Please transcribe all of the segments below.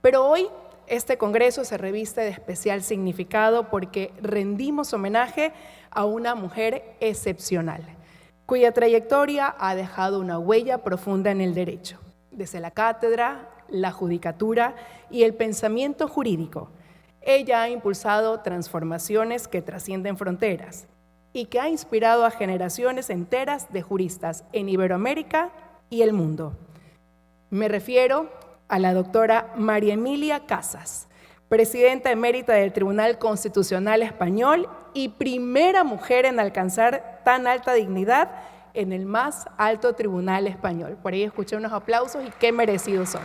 Pero hoy este congreso se reviste de especial significado porque rendimos homenaje a una mujer excepcional, cuya trayectoria ha dejado una huella profunda en el derecho, desde la cátedra, la judicatura y el pensamiento jurídico. Ella ha impulsado transformaciones que trascienden fronteras y que ha inspirado a generaciones enteras de juristas en Iberoamérica y el mundo. Me refiero a la doctora María Emilia Casas, presidenta emérita del Tribunal Constitucional Español y primera mujer en alcanzar tan alta dignidad en el más alto tribunal español. Por ahí escuché unos aplausos y qué merecidos son.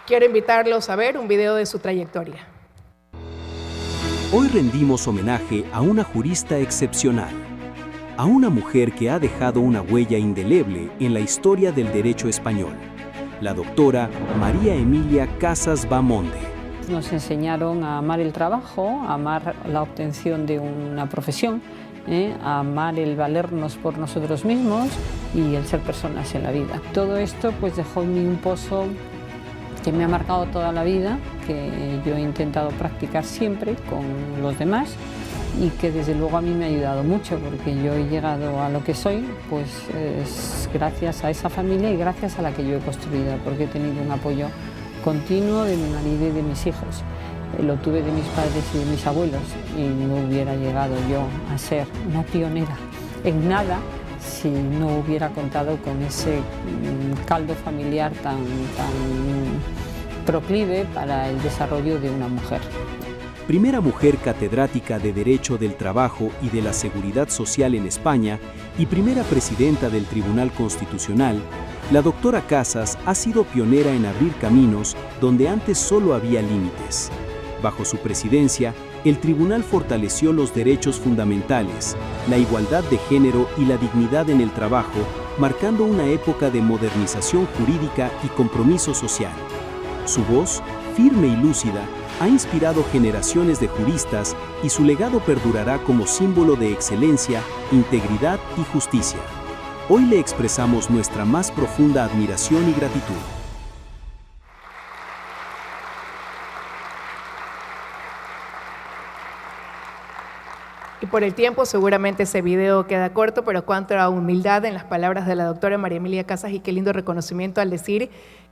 Quiero invitarlos a ver un video de su trayectoria. Hoy rendimos homenaje a una jurista excepcional, a una mujer que ha dejado una huella indeleble en la historia del derecho español, la doctora María Emilia Casas Bamonde. Nos enseñaron a amar el trabajo, a amar la obtención de una profesión, a amar el valernos por nosotros mismos y el ser personas en la vida. Todo esto pues dejó en mí un pozo que me ha marcado toda la vida, que yo he intentado practicar siempre con los demás y que desde luego a mí me ha ayudado mucho, porque yo he llegado a lo que soy pues es gracias a esa familia y gracias a la que yo he construido, porque he tenido un apoyo continuo de mi marido y de mis hijos. Lo tuve de mis padres y de mis abuelos y no hubiera llegado yo a ser una pionera en nada si no hubiera contado con ese caldo familiar tan proclive para el desarrollo de una mujer. Primera mujer catedrática de Derecho del Trabajo y de la Seguridad Social en España y primera presidenta del Tribunal Constitucional, la doctora Casas ha sido pionera en abrir caminos donde antes solo había límites. Bajo su presidencia, el tribunal fortaleció los derechos fundamentales, la igualdad de género y la dignidad en el trabajo, marcando una época de modernización jurídica y compromiso social. Su voz, firme y lúcida, ha inspirado generaciones de juristas y su legado perdurará como símbolo de excelencia, integridad y justicia. Hoy le expresamos nuestra más profunda admiración y gratitud. Y por el tiempo seguramente ese video queda corto, pero cuánta humildad en las palabras de la doctora María Emilia Casas y qué lindo reconocimiento al decir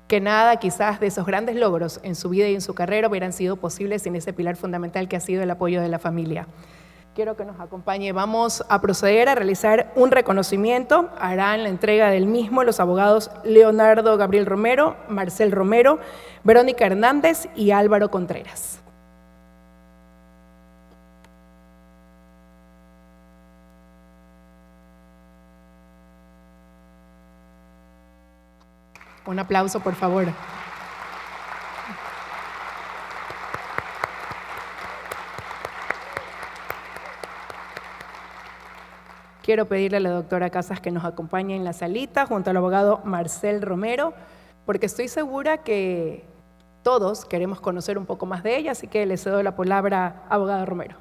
que nada quizás de esos grandes logros en su vida y en su carrera hubieran sido posibles sin ese pilar fundamental que ha sido el apoyo de la familia. Quiero que nos acompañe. Vamos a proceder a realizar un reconocimiento. Harán la entrega del mismo los abogados Leonardo Gabriel Romero, Marcel Romero, Verónica Hernández y Álvaro Contreras. Un aplauso, por favor. Quiero pedirle a la doctora Casas que nos acompañe en la salita junto al abogado Marcel Romero, porque estoy segura que todos queremos conocer un poco más de ella, así que le cedo la palabra, abogado Romero.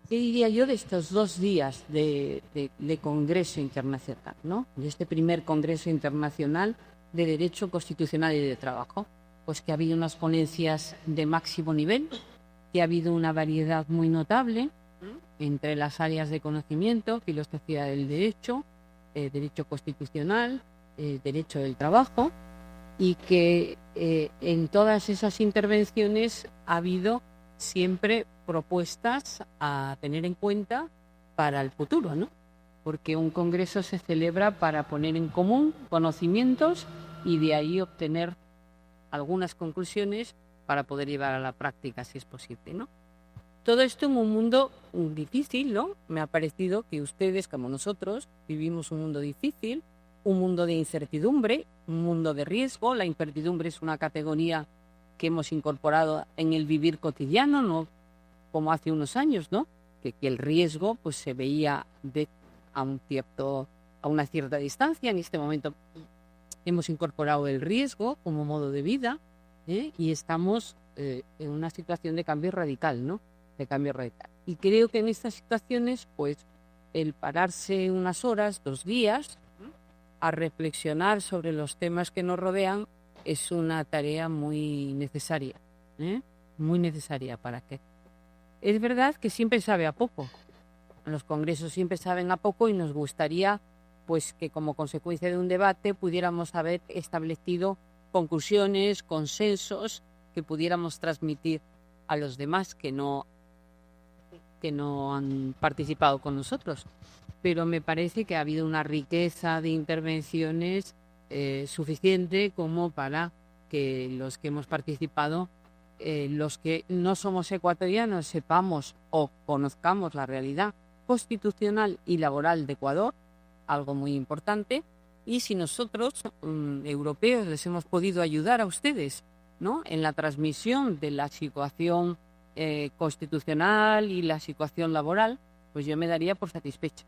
¿Qué diría yo de estos 2 días de Congreso Internacional, ¿no? De este primer Congreso Internacional de Derecho Constitucional y de Trabajo? Pues que ha habido unas ponencias de máximo nivel, que ha habido una variedad muy notable entre las áreas de conocimiento, filosofía del derecho, derecho constitucional, derecho del trabajo, y que en todas esas intervenciones ha habido siempre propuestas a tener en cuenta para el futuro, ¿no? Porque un congreso se celebra para poner en común conocimientos y de ahí obtener algunas conclusiones para poder llevar a la práctica, si es posible, ¿no? Todo esto en un mundo difícil, ¿no? Me ha parecido que ustedes, como nosotros, vivimos un mundo difícil, un mundo de incertidumbre, un mundo de riesgo. La incertidumbre es una categoría que hemos incorporado en el vivir cotidiano, no como hace unos años, ¿no? Que el riesgo pues se veía a una cierta distancia. En este momento hemos incorporado el riesgo como modo de vida, y estamos en una situación de cambio radical, ¿no? De cambio radical. Y creo que en estas situaciones, pues, el pararse unas horas, 2 días, a reflexionar sobre los temas que nos rodean es una tarea muy necesaria, ¿eh? Muy necesaria para que... Es verdad que siempre sabe a poco. Los congresos siempre saben a poco y nos gustaría, pues, que como consecuencia de un debate pudiéramos haber establecido conclusiones, consensos que pudiéramos transmitir a los demás que no han participado con nosotros. Pero me parece que ha habido una riqueza de intervenciones suficiente como para que los que hemos participado, los que no somos ecuatorianos, sepamos o conozcamos la realidad constitucional y laboral de Ecuador, algo muy importante, y si nosotros, europeos, les hemos podido ayudar a ustedes, ¿no?, en la transmisión de la situación constitucional y la situación laboral, pues yo me daría por satisfecha,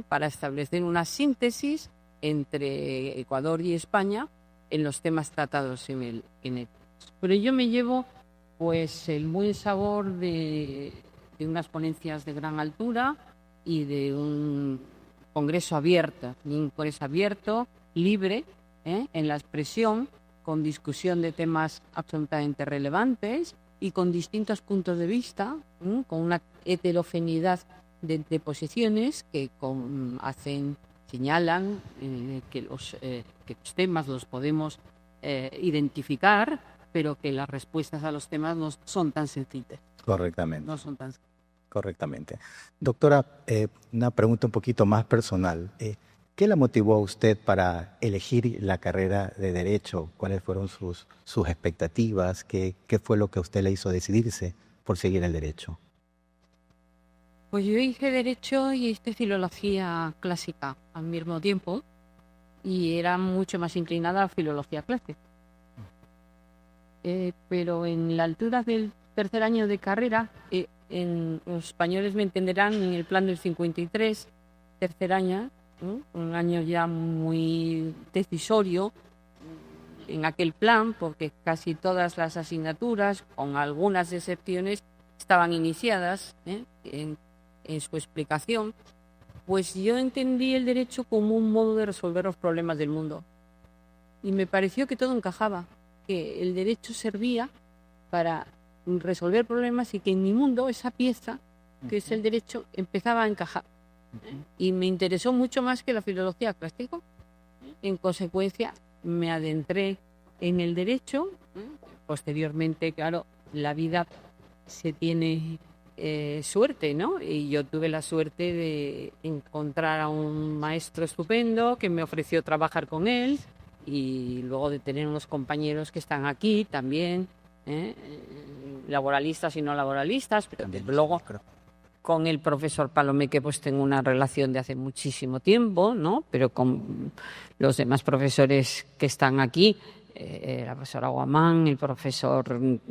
para establecer una síntesis entre Ecuador y España en los temas tratados en el. Pero yo me llevo, pues, el buen sabor de unas ponencias de gran altura y de un congreso abierto, libre, en la expresión, con discusión de temas absolutamente relevantes y con distintos puntos de vista, con una heterogeneidad de posiciones que señalan que los temas los podemos identificar, pero que las respuestas a los temas no son tan sencillas. Correctamente. No son tan... Correctamente. Doctora, una pregunta un poquito más personal. ¿Qué la motivó a usted para elegir la carrera de Derecho? ¿Cuáles fueron sus expectativas? ¿Qué fue lo que a usted le hizo decidirse por seguir el Derecho? Pues yo hice Derecho y hice Filología Clásica al mismo tiempo y era mucho más inclinada a Filología Clásica. Pero en la altura del tercer año de carrera, los españoles me entenderán, en el plan del 53, tercer año, un año ya muy decisorio en aquel plan, porque casi todas las asignaturas, con algunas excepciones, estaban iniciadas en su explicación. Pues yo entendí el Derecho como un modo de resolver los problemas del mundo. Y me pareció que todo encajaba, que el Derecho servía para resolver problemas y que en mi mundo esa pieza, que es el Derecho, empezaba a encajar. Y me interesó mucho más que la Filología Clásica. En consecuencia, me adentré en el Derecho. Posteriormente, claro, la vida se tiene suerte, ¿no? Y yo tuve la suerte de encontrar a un maestro estupendo que me ofreció trabajar con él y luego de tener unos compañeros que están aquí también, laboralistas y no laboralistas, pero desde luego con el profesor Palomeque pues tengo una relación de hace muchísimo tiempo, ¿no? Pero con los demás profesores que están aquí, la profesora Guamán, el profesor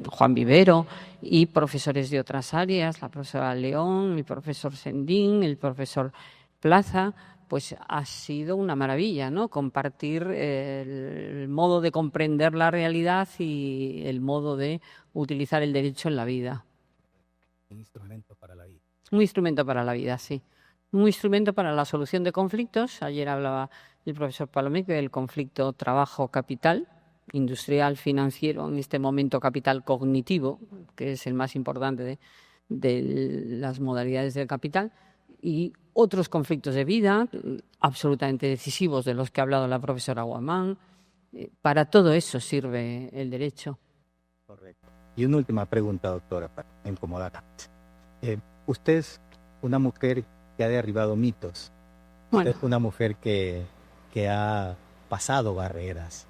Juan Vivero y profesores de otras áreas, la profesora León, el profesor Sendín, el profesor Plaza, pues ha sido una maravilla, ¿no? Compartir el modo de comprender la realidad y el modo de utilizar el derecho en la vida. Un instrumento para la vida. Un instrumento para la vida, sí. Un instrumento para la solución de conflictos. Ayer hablaba el profesor Palomeque del conflicto trabajo-capital, industrial, financiero, en este momento capital cognitivo, que es el más importante de las modalidades del capital, y otros conflictos de vida absolutamente decisivos de los que ha hablado la profesora Guamán. Para todo eso sirve el derecho. Correcto. Y una última pregunta, doctora, para incomodar. Usted es una mujer que ha derribado mitos. Bueno. Usted es una mujer que ha pasado barreras.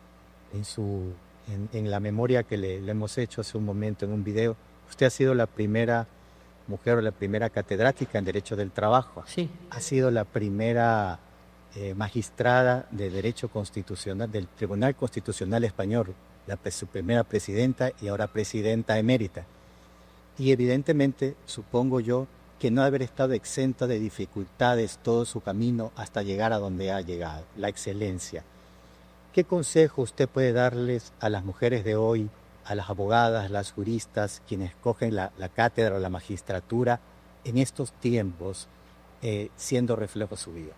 En la memoria que le hemos hecho hace un momento en un video, usted ha sido la primera mujer o la primera catedrática en Derecho del Trabajo. Sí. Ha sido la primera magistrada de Derecho Constitucional del Tribunal Constitucional Español, su primera presidenta y ahora presidenta emérita. Y evidentemente, supongo yo, que no ha haber estado exenta de dificultades todo su camino hasta llegar a donde ha llegado, la excelencia. ¿Qué consejo usted puede darles a las mujeres de hoy a las abogadas, las juristas, quienes cogen la cátedra o la magistratura en estos tiempos, siendo reflejo su vida?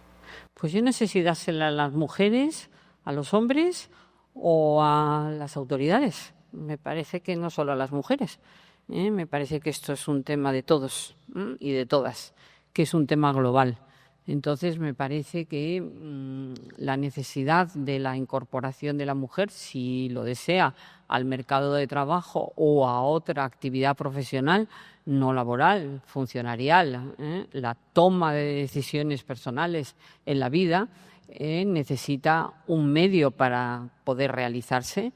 Pues yo no sé si dársela a las mujeres, a los hombres o a las autoridades. Me parece que no solo a las mujeres. Me parece que esto es un tema de todos y de todas, que es un tema global. Entonces, me parece que la necesidad de la incorporación de la mujer, si lo desea, al mercado de trabajo o a otra actividad profesional, no laboral, funcionarial, la toma de decisiones personales en la vida, necesita un medio para poder realizarse.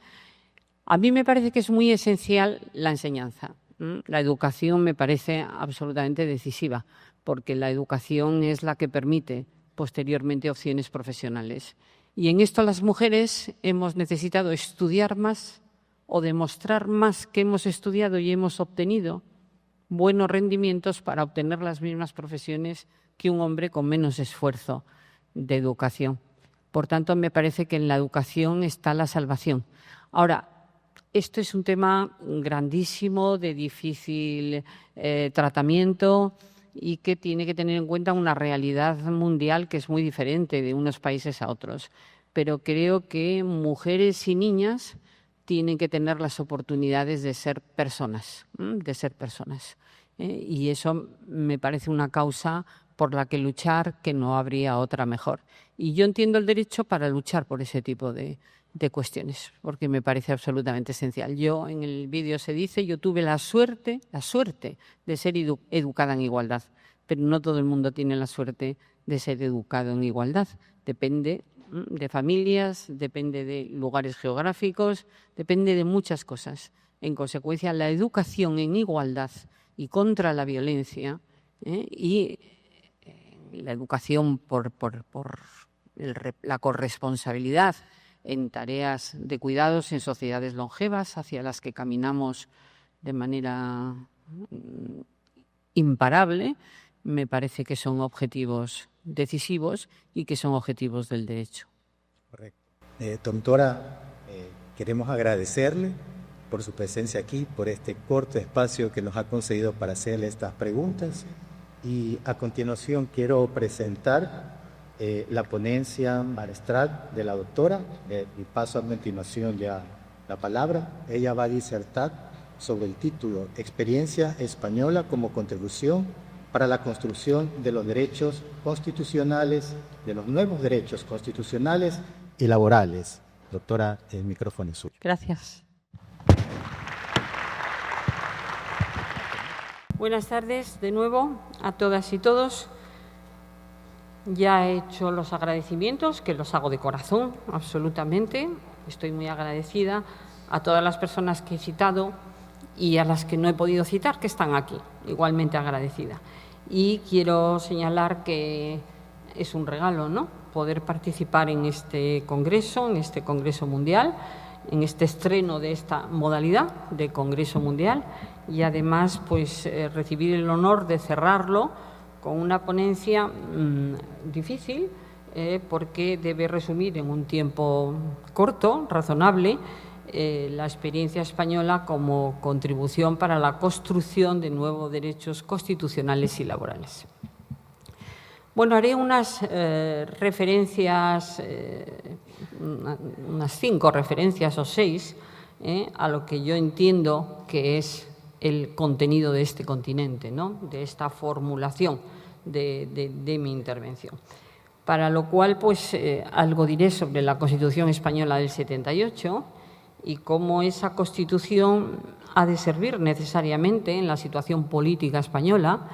A mí me parece que es muy esencial la enseñanza. La educación me parece absolutamente decisiva, porque la educación es la que permite posteriormente opciones profesionales. Y en esto las mujeres hemos necesitado estudiar más o demostrar más que hemos estudiado y hemos obtenido buenos rendimientos para obtener las mismas profesiones que un hombre con menos esfuerzo de educación. Por tanto, me parece que en la educación está la salvación. Ahora, esto es un tema grandísimo, de difícil tratamiento y que tiene que tener en cuenta una realidad mundial que es muy diferente de unos países a otros. Pero creo que mujeres y niñas tienen que tener las oportunidades de ser personas, y eso me parece una causa por la que luchar, que no habría otra mejor. Y yo entiendo el derecho para luchar por ese tipo de cuestiones, porque me parece absolutamente esencial. Yo, en el vídeo se dice, yo tuve la suerte de ser educada en igualdad, pero no todo el mundo tiene la suerte de ser educado en igualdad. Depende de familias, depende de lugares geográficos, depende de muchas cosas. En consecuencia, la educación en igualdad y contra la violencia y la educación por la corresponsabilidad en tareas de cuidados en sociedades longevas hacia las que caminamos de manera imparable, me parece que son objetivos decisivos y que son objetivos del derecho. Correcto. Doctora, queremos agradecerle por su presencia aquí, por este corto espacio que nos ha concedido para hacerle estas preguntas. Y a continuación quiero presentar la ponencia magistral de la doctora, y paso a continuación ya la palabra. Ella va a disertar sobre el título Experiencia española como contribución para la construcción de los derechos constitucionales, de los nuevos derechos constitucionales y laborales. Doctora, el micrófono es suyo. Gracias. Buenas tardes de nuevo a todas y todos. Ya he hecho los agradecimientos, que los hago de corazón, absolutamente. Estoy muy agradecida a todas las personas que he citado y a las que no he podido citar, que están aquí, igualmente agradecida. Y quiero señalar que es un regalo, ¿no?, poder participar en este congreso mundial, en este estreno de esta modalidad de congreso mundial y además pues recibir el honor de cerrarlo con una ponencia difícil porque debe resumir en un tiempo corto, razonable, la experiencia española como contribución para la construcción de nuevos derechos constitucionales y laborales. Bueno, haré unas referencias, unas 5 referencias o 6 a lo que yo entiendo que es el contenido de este continente, ¿no?, de esta formulación de mi intervención. Para lo cual, pues, algo diré sobre la Constitución española del 78 y cómo esa Constitución ha de servir necesariamente en la situación política española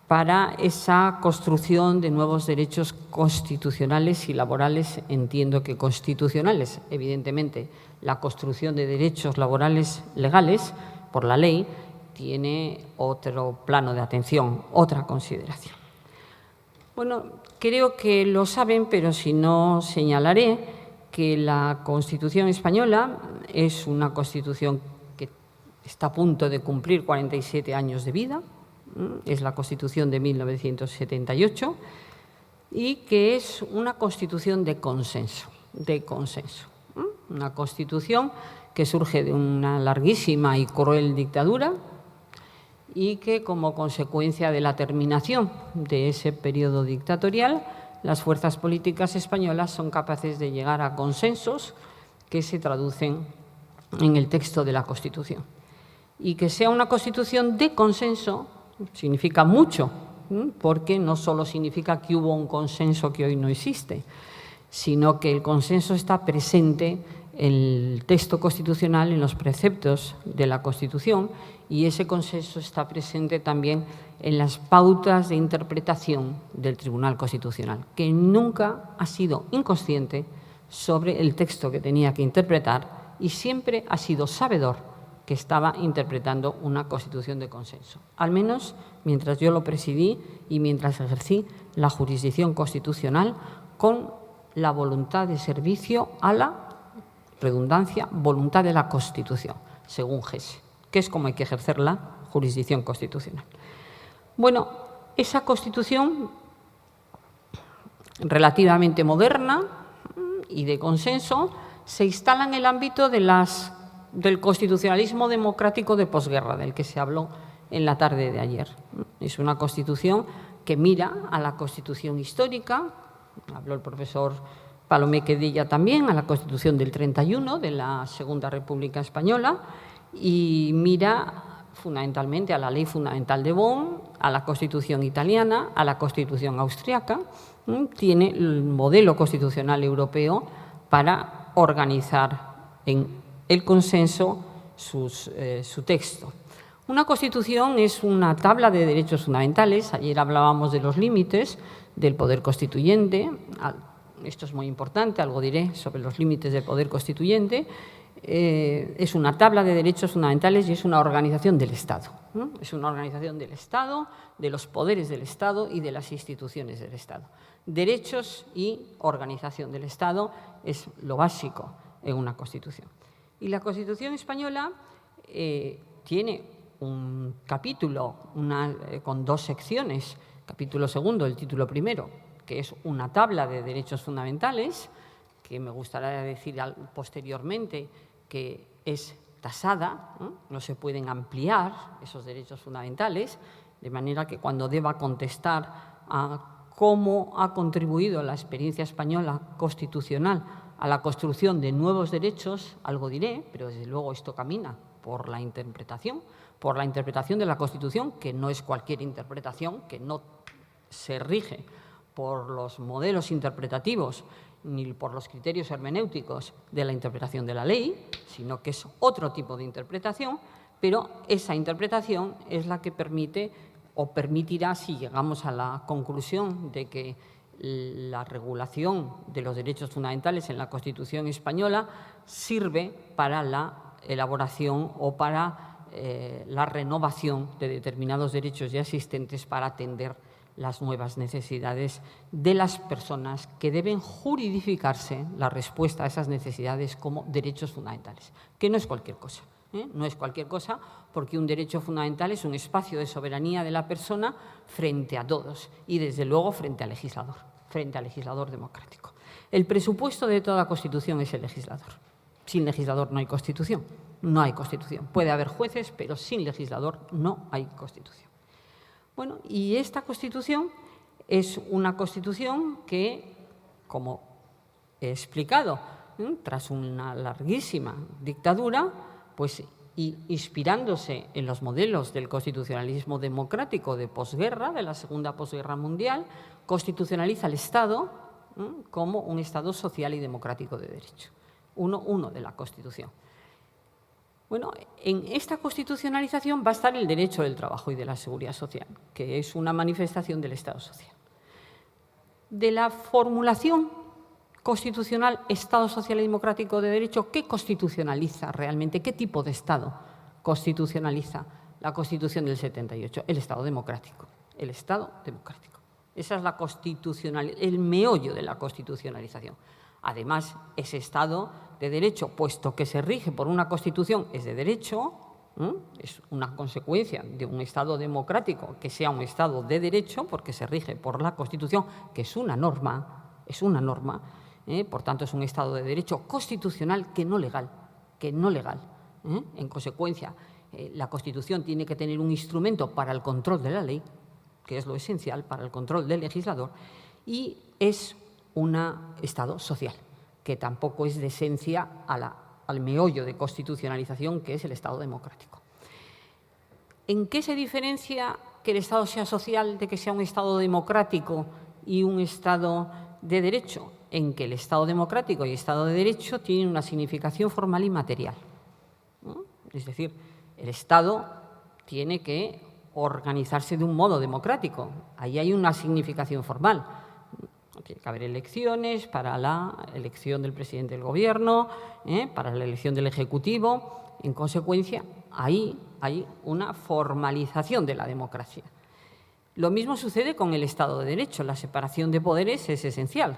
para esa construcción de nuevos derechos constitucionales y laborales, entiendo que constitucionales. Evidentemente, la construcción de derechos laborales legales por la ley tiene otro plano de atención, otra consideración. Bueno, creo que lo saben, pero si no, señalaré que la Constitución española es una Constitución que está a punto de cumplir 47 años de vida. Es la Constitución de 1978 y que es una Constitución de consenso, una Constitución que surge de una larguísima y cruel dictadura y que, como consecuencia de la terminación de ese periodo dictatorial, las fuerzas políticas españolas son capaces de llegar a consensos que se traducen en el texto de la Constitución. Y que sea una Constitución de consenso significa mucho, porque no solo significa que hubo un consenso que hoy no existe, sino que el consenso está presente en el texto constitucional, en los preceptos de la Constitución, y ese consenso está presente también en las pautas de interpretación del Tribunal Constitucional, que nunca ha sido inconsciente sobre el texto que tenía que interpretar y siempre ha sido sabedor que estaba interpretando una Constitución de consenso, al menos mientras yo lo presidí y mientras ejercí la jurisdicción constitucional con la voluntad de servicio a la redundancia, voluntad de la Constitución, según Gese, que es como hay que ejercer la jurisdicción constitucional. Bueno, esa Constitución relativamente moderna y de consenso se instala en el ámbito del constitucionalismo democrático de posguerra, del que se habló en la tarde de ayer. Es una Constitución que mira a la Constitución histórica, habló el profesor Palomeque de ella también, a la Constitución del 31 de la Segunda República Española, y mira fundamentalmente a la Ley Fundamental de Bonn, a la Constitución italiana, a la Constitución austriaca. Tiene el modelo constitucional europeo para organizar en el consenso su texto. Una Constitución es una tabla de derechos fundamentales. Ayer hablábamos de los límites del poder constituyente. Esto es muy importante, algo diré sobre los límites del poder constituyente. Es una tabla de derechos fundamentales y es una organización del Estado. Es una organización del Estado, de los poderes del Estado y de las instituciones del Estado. Derechos y organización del Estado es lo básico en una Constitución. Y la Constitución española tiene un capítulo con dos secciones, capítulo segundo, el título primero, que es una tabla de derechos fundamentales, que me gustaría decir posteriormente que es tasada, no se pueden ampliar esos derechos fundamentales, de manera que cuando deba contestar a cómo ha contribuido la experiencia española constitucional a la construcción de nuevos derechos, algo diré, pero desde luego esto camina por la interpretación de la Constitución, que no es cualquier interpretación, que no se rige por los modelos interpretativos ni por los criterios hermenéuticos de la interpretación de la ley, sino que es otro tipo de interpretación, pero esa interpretación es la que permite o permitirá, si llegamos a la conclusión de que la regulación de los derechos fundamentales en la Constitución española sirve para la elaboración o para la renovación de determinados derechos ya existentes para atender las nuevas necesidades de las personas que deben juridificarse la respuesta a esas necesidades como derechos fundamentales, que no es cualquier cosa. No es cualquier cosa, porque un derecho fundamental es un espacio de soberanía de la persona frente a todos y, desde luego, frente al legislador democrático. El presupuesto de toda Constitución es el legislador. Sin legislador no hay Constitución. No hay Constitución. Puede haber jueces, pero sin legislador no hay Constitución. Bueno, y esta Constitución es una Constitución que, como he explicado, tras una larguísima dictadura, pues inspirándose en los modelos del constitucionalismo democrático de posguerra, de la Segunda Posguerra Mundial, constitucionaliza el Estado como un Estado social y democrático de derecho. Uno de la Constitución. Bueno, en esta constitucionalización va a estar el derecho del trabajo y de la seguridad social, que es una manifestación del Estado social. De la formulación constitucional Estado social y democrático de derecho, ¿qué constitucionaliza realmente? ¿Qué tipo de Estado constitucionaliza la Constitución del 78? El Estado democrático. El Estado democrático. Esa es la el meollo de la constitucionalización. Además, ese Estado de derecho, puesto que se rige por una Constitución, es de derecho, es una consecuencia de un Estado democrático que sea un Estado de derecho, porque se rige por la Constitución, que es una norma, por tanto es un Estado de derecho constitucional que no legal, que no legal. En consecuencia, la Constitución tiene que tener un instrumento para el control de la ley, que es lo esencial para el control del legislador, y es un Estado social, que tampoco es de esencia al meollo de constitucionalización, que es el Estado democrático. ¿En qué se diferencia que el Estado sea social de que sea un Estado democrático y un Estado de derecho? En que el Estado democrático y el Estado de derecho tienen una significación formal y material, ¿no? Es decir, el Estado tiene que organizarse de un modo democrático. Ahí hay una significación formal. Tiene que haber elecciones para la elección del presidente del Gobierno, para la elección del Ejecutivo. En consecuencia, ahí hay una formalización de la democracia. Lo mismo sucede con el Estado de Derecho. La separación de poderes es esencial,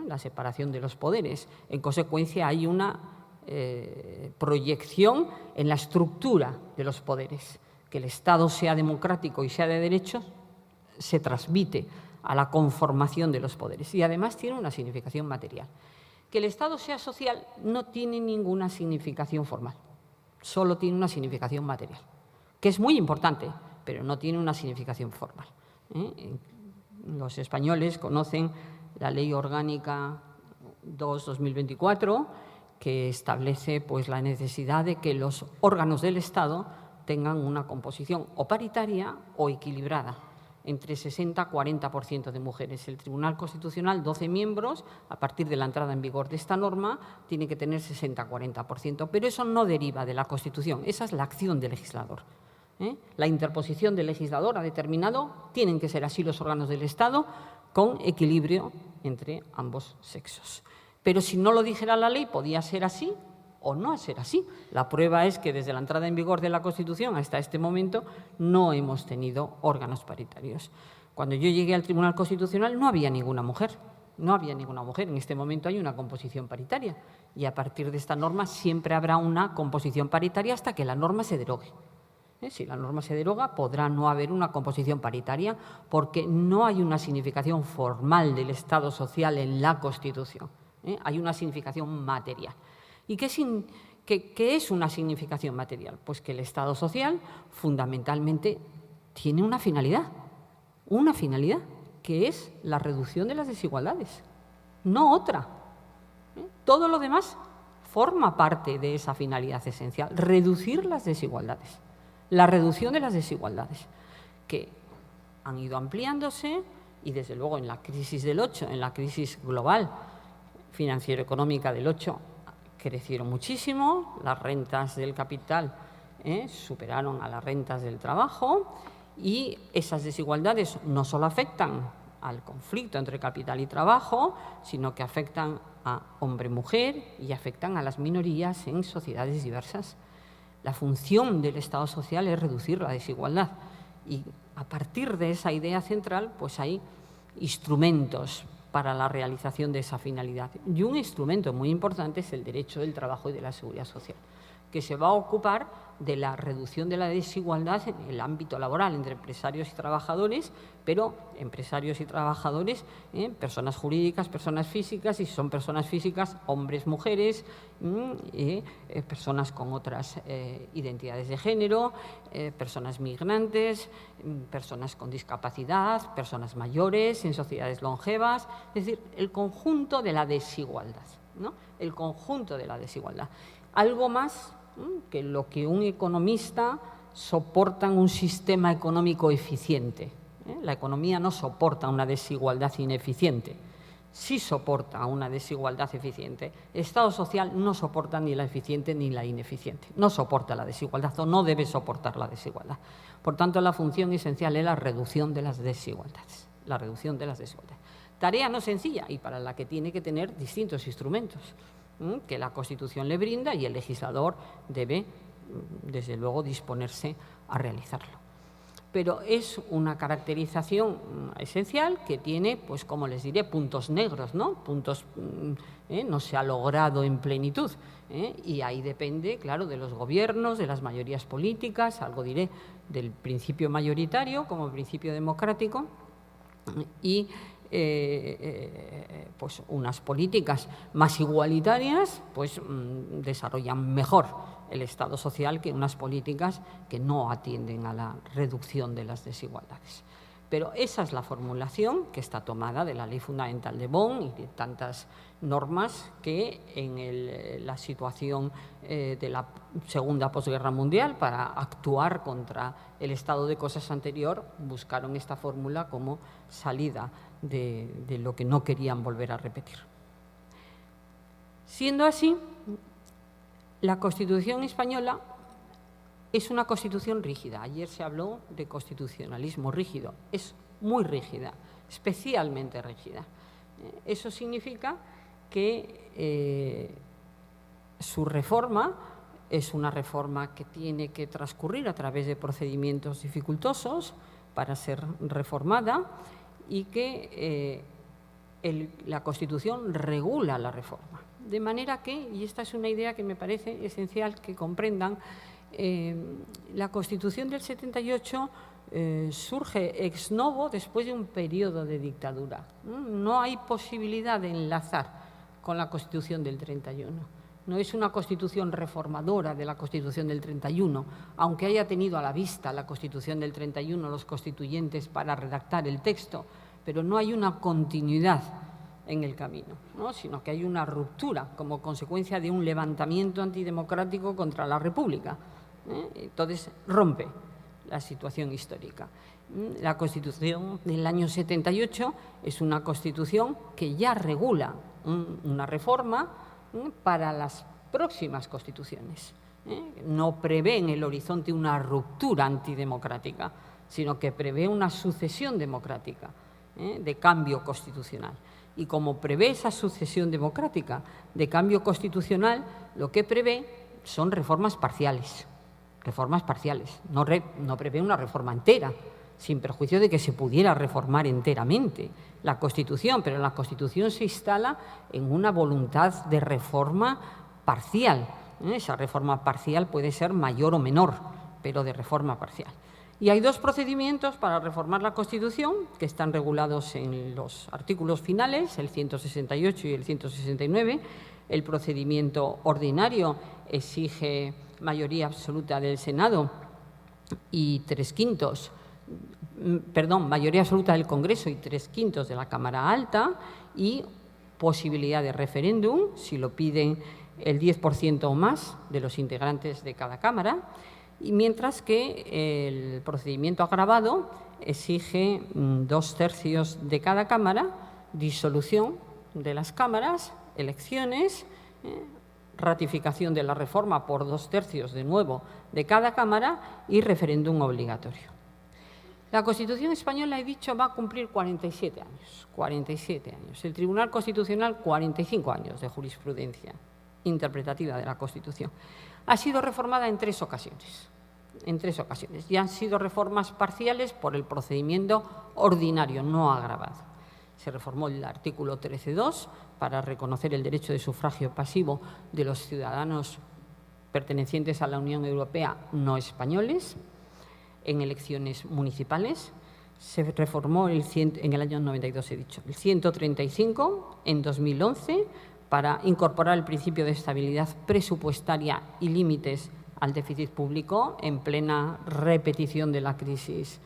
la separación de los poderes. En consecuencia, hay una proyección en la estructura de los poderes. Que el Estado sea democrático y sea de derecho se transmite a la conformación de los poderes y además tiene una significación material. Que el Estado sea social no tiene ninguna significación formal, solo tiene una significación material, que es muy importante, pero no tiene una significación formal. Los españoles conocen la Ley Orgánica 2/2024, que establece pues, la necesidad de que los órganos del Estado tengan una composición o paritaria o equilibrada, entre 60-40% de mujeres. El Tribunal Constitucional, 12 miembros, a partir de la entrada en vigor de esta norma, tiene que tener 60-40%, pero eso no deriva de la Constitución, esa es la acción del legislador. La interposición del legislador ha determinado, tienen que ser así los órganos del Estado, con equilibrio entre ambos sexos. Pero si no lo dijera la ley, podía ser así o no ser así. La prueba es que desde la entrada en vigor de la Constitución hasta este momento no hemos tenido órganos paritarios. Cuando yo llegué al Tribunal Constitucional no había ninguna mujer. No había ninguna mujer. En este momento hay una composición paritaria y a partir de esta norma siempre habrá una composición paritaria hasta que la norma se derogue. Si la norma se deroga, podrá no haber una composición paritaria porque no hay una significación formal del Estado social en la Constitución. Hay una significación material. ¿Y qué es una significación material? Pues que el Estado social fundamentalmente tiene una finalidad, que es la reducción de las desigualdades, no otra. Todo lo demás forma parte de esa finalidad esencial, reducir las desigualdades, la reducción de las desigualdades, que han ido ampliándose y desde luego en la crisis del 8, en la crisis global financiero-económica del 8, crecieron muchísimo, las rentas del capital superaron a las rentas del trabajo y esas desigualdades no solo afectan al conflicto entre capital y trabajo, sino que afectan a hombre-mujer y afectan a las minorías en sociedades diversas. La función del Estado social es reducir la desigualdad y a partir de esa idea central pues hay instrumentos para la realización de esa finalidad. Y un instrumento muy importante es el derecho del trabajo y de la seguridad social, que se va a ocupar de la reducción de la desigualdad en el ámbito laboral entre empresarios y trabajadores, pero empresarios y trabajadores, personas jurídicas, personas físicas, y si son personas físicas, hombres, mujeres, personas con otras identidades de género, personas migrantes, personas con discapacidad, personas mayores, en sociedades longevas, es decir, el conjunto de la desigualdad, ¿no? El conjunto de la desigualdad. Algo más que lo que un economista soporta en un sistema económico eficiente. La economía no soporta una desigualdad ineficiente, sí soporta una desigualdad eficiente. El Estado social no soporta ni la eficiente ni la ineficiente, no soporta la desigualdad o no debe soportar la desigualdad. Por tanto, la función esencial es la reducción de las desigualdades, la reducción de las desigualdades. Tarea no sencilla y para la que tiene que tener distintos instrumentos que la Constitución le brinda y el legislador debe, desde luego, disponerse a realizarlo. Pero es una caracterización esencial que tiene, pues como les diré, puntos negros, ¿no? Puntos no se ha logrado en plenitud. Y ahí depende, claro, de los gobiernos, de las mayorías políticas, algo diré del principio mayoritario como principio democrático y pues unas políticas más igualitarias pues desarrollan mejor el Estado social que unas políticas que no atienden a la reducción de las desigualdades. Pero esa es la formulación que está tomada de la Ley Fundamental de Bonn y de tantas normas que en la situación de la Segunda Posguerra Mundial, para actuar contra el estado de cosas anterior, buscaron esta fórmula como salida de lo que no querían volver a repetir. Siendo así, la Constitución española es una Constitución rígida. Ayer se habló de constitucionalismo rígido. Es muy rígida, especialmente rígida. Eso significa que su reforma es una reforma que tiene que transcurrir a través de procedimientos dificultosos para ser reformada y que la Constitución regula la reforma. De manera que, y esta es una idea que me parece esencial que comprendan, la Constitución del 78 surge ex novo después de un periodo de dictadura. No hay posibilidad de enlazar con la Constitución del 31. No es una Constitución reformadora de la Constitución del 31, aunque haya tenido a la vista la Constitución del 31 los constituyentes para redactar el texto, pero no hay una continuidad en el camino, ¿no? Sino que hay una ruptura como consecuencia de un levantamiento antidemocrático contra la República. Entonces rompe la situación histórica. La Constitución del año 78 es una Constitución que ya regula una reforma para las próximas constituciones. No prevé en el horizonte una ruptura antidemocrática, sino que prevé una sucesión democrática de cambio constitucional. Y como prevé esa sucesión democrática de cambio constitucional, lo que prevé son reformas parciales. No prevé una reforma entera, sin perjuicio de que se pudiera reformar enteramente la Constitución, pero la Constitución se instala en una voluntad de reforma parcial. Esa reforma parcial puede ser mayor o menor, pero de reforma parcial. Y hay dos procedimientos para reformar la Constitución que están regulados en los artículos finales, el 168 y el 169. El procedimiento ordinario exige mayoría absoluta del Senado y mayoría absoluta del Congreso y 3/5 de la Cámara Alta, y posibilidad de referéndum si lo piden el 10% o más de los integrantes de cada Cámara, y mientras que el procedimiento agravado exige 2/3 de cada Cámara, disolución de las cámaras, elecciones, ratificación de la reforma por 2/3 de nuevo de cada Cámara y referéndum obligatorio. La Constitución española, he dicho, va a cumplir 47 años. 47 años. El Tribunal Constitucional, 45 años de jurisprudencia interpretativa de la Constitución. Ha sido reformada en 3 ocasiones. Y han sido reformas parciales por el procedimiento ordinario, no agravado. Se reformó el artículo 13.2 para reconocer el derecho de sufragio pasivo de los ciudadanos pertenecientes a la Unión Europea no españoles en elecciones municipales. Se reformó en el año 92, he dicho, el 135 en 2011 para incorporar el principio de estabilidad presupuestaria y límites al déficit público en plena repetición de la crisis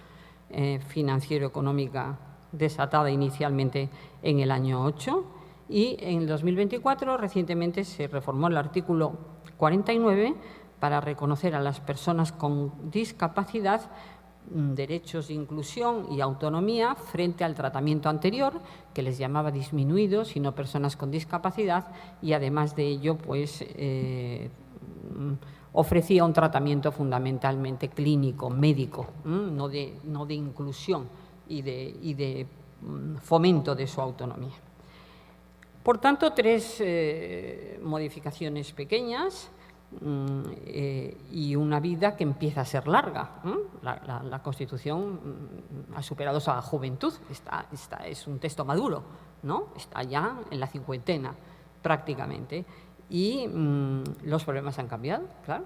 financiero-económica desatada inicialmente en el año 8. Y en 2024, recientemente, se reformó el artículo 49 para reconocer a las personas con discapacidad derechos de inclusión y autonomía frente al tratamiento anterior, que les llamaba disminuidos, sino personas con discapacidad, y además de ello, pues, ofrecía un tratamiento fundamentalmente clínico, médico, no de inclusión y de fomento de su autonomía. Por tanto, 3 modificaciones pequeñas y una vida que empieza a ser larga. La Constitución ha superado esa juventud, es un texto maduro, ¿no? Está ya en la cincuentena prácticamente. Y los problemas han cambiado, claro,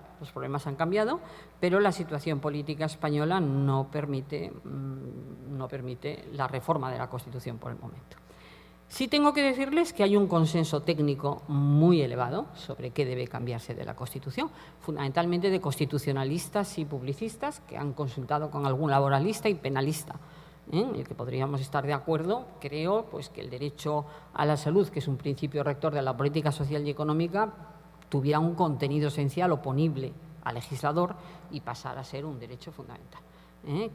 no permite la reforma de la Constitución por el momento. Sí tengo que decirles que hay un consenso técnico muy elevado sobre qué debe cambiarse de la Constitución, fundamentalmente de constitucionalistas y publicistas que han consultado con algún laboralista y penalista, en el que podríamos estar de acuerdo. Creo pues, que el derecho a la salud, que es un principio rector de la política social y económica, tuviera un contenido esencial oponible al legislador y pasara a ser un derecho fundamental.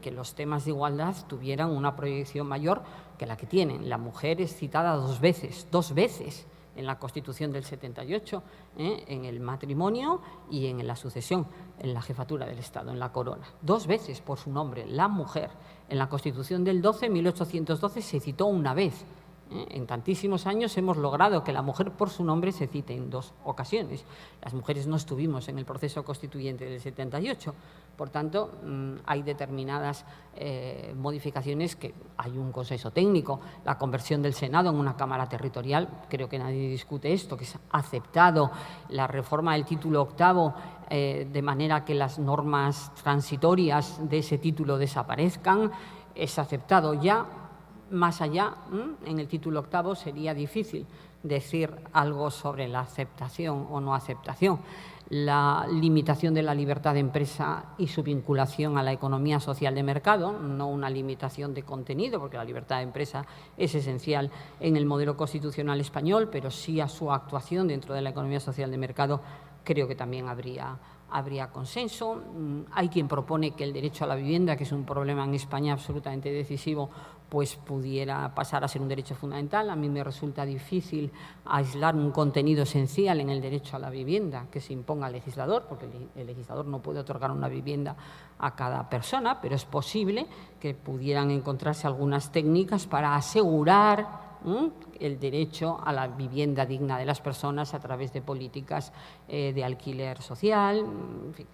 Que los temas de igualdad tuvieran una proyección mayor que la que tienen. La mujer es citada dos veces en la Constitución del 78, en el matrimonio y en la sucesión, en la jefatura del Estado, en la corona. 2 veces por su nombre, la mujer. En la Constitución del 1812, se citó una vez. En tantísimos años hemos logrado que la mujer por su nombre se cite en 2 ocasiones. Las mujeres no estuvimos en el proceso constituyente del 78. Por tanto, hay determinadas modificaciones que hay un consenso técnico. La conversión del Senado en una Cámara territorial, creo que nadie discute esto, que es aceptado. La reforma del título octavo, de manera que las normas transitorias de ese título desaparezcan, es aceptado ya. Más allá, en el título octavo sería difícil decir algo sobre la aceptación o no aceptación. La limitación de la libertad de empresa y su vinculación a la economía social de mercado, no una limitación de contenido, porque la libertad de empresa es esencial en el modelo constitucional español, pero sí a su actuación dentro de la economía social de mercado, creo que también habría consenso. Hay quien propone que el derecho a la vivienda, que es un problema en España absolutamente decisivo, pues pudiera pasar a ser un derecho fundamental. A mí me resulta difícil aislar un contenido esencial en el derecho a la vivienda que se imponga al legislador, porque el legislador no puede otorgar una vivienda a cada persona, pero es posible que pudieran encontrarse algunas técnicas para asegurar el derecho a la vivienda digna de las personas a través de políticas de alquiler social. En fin,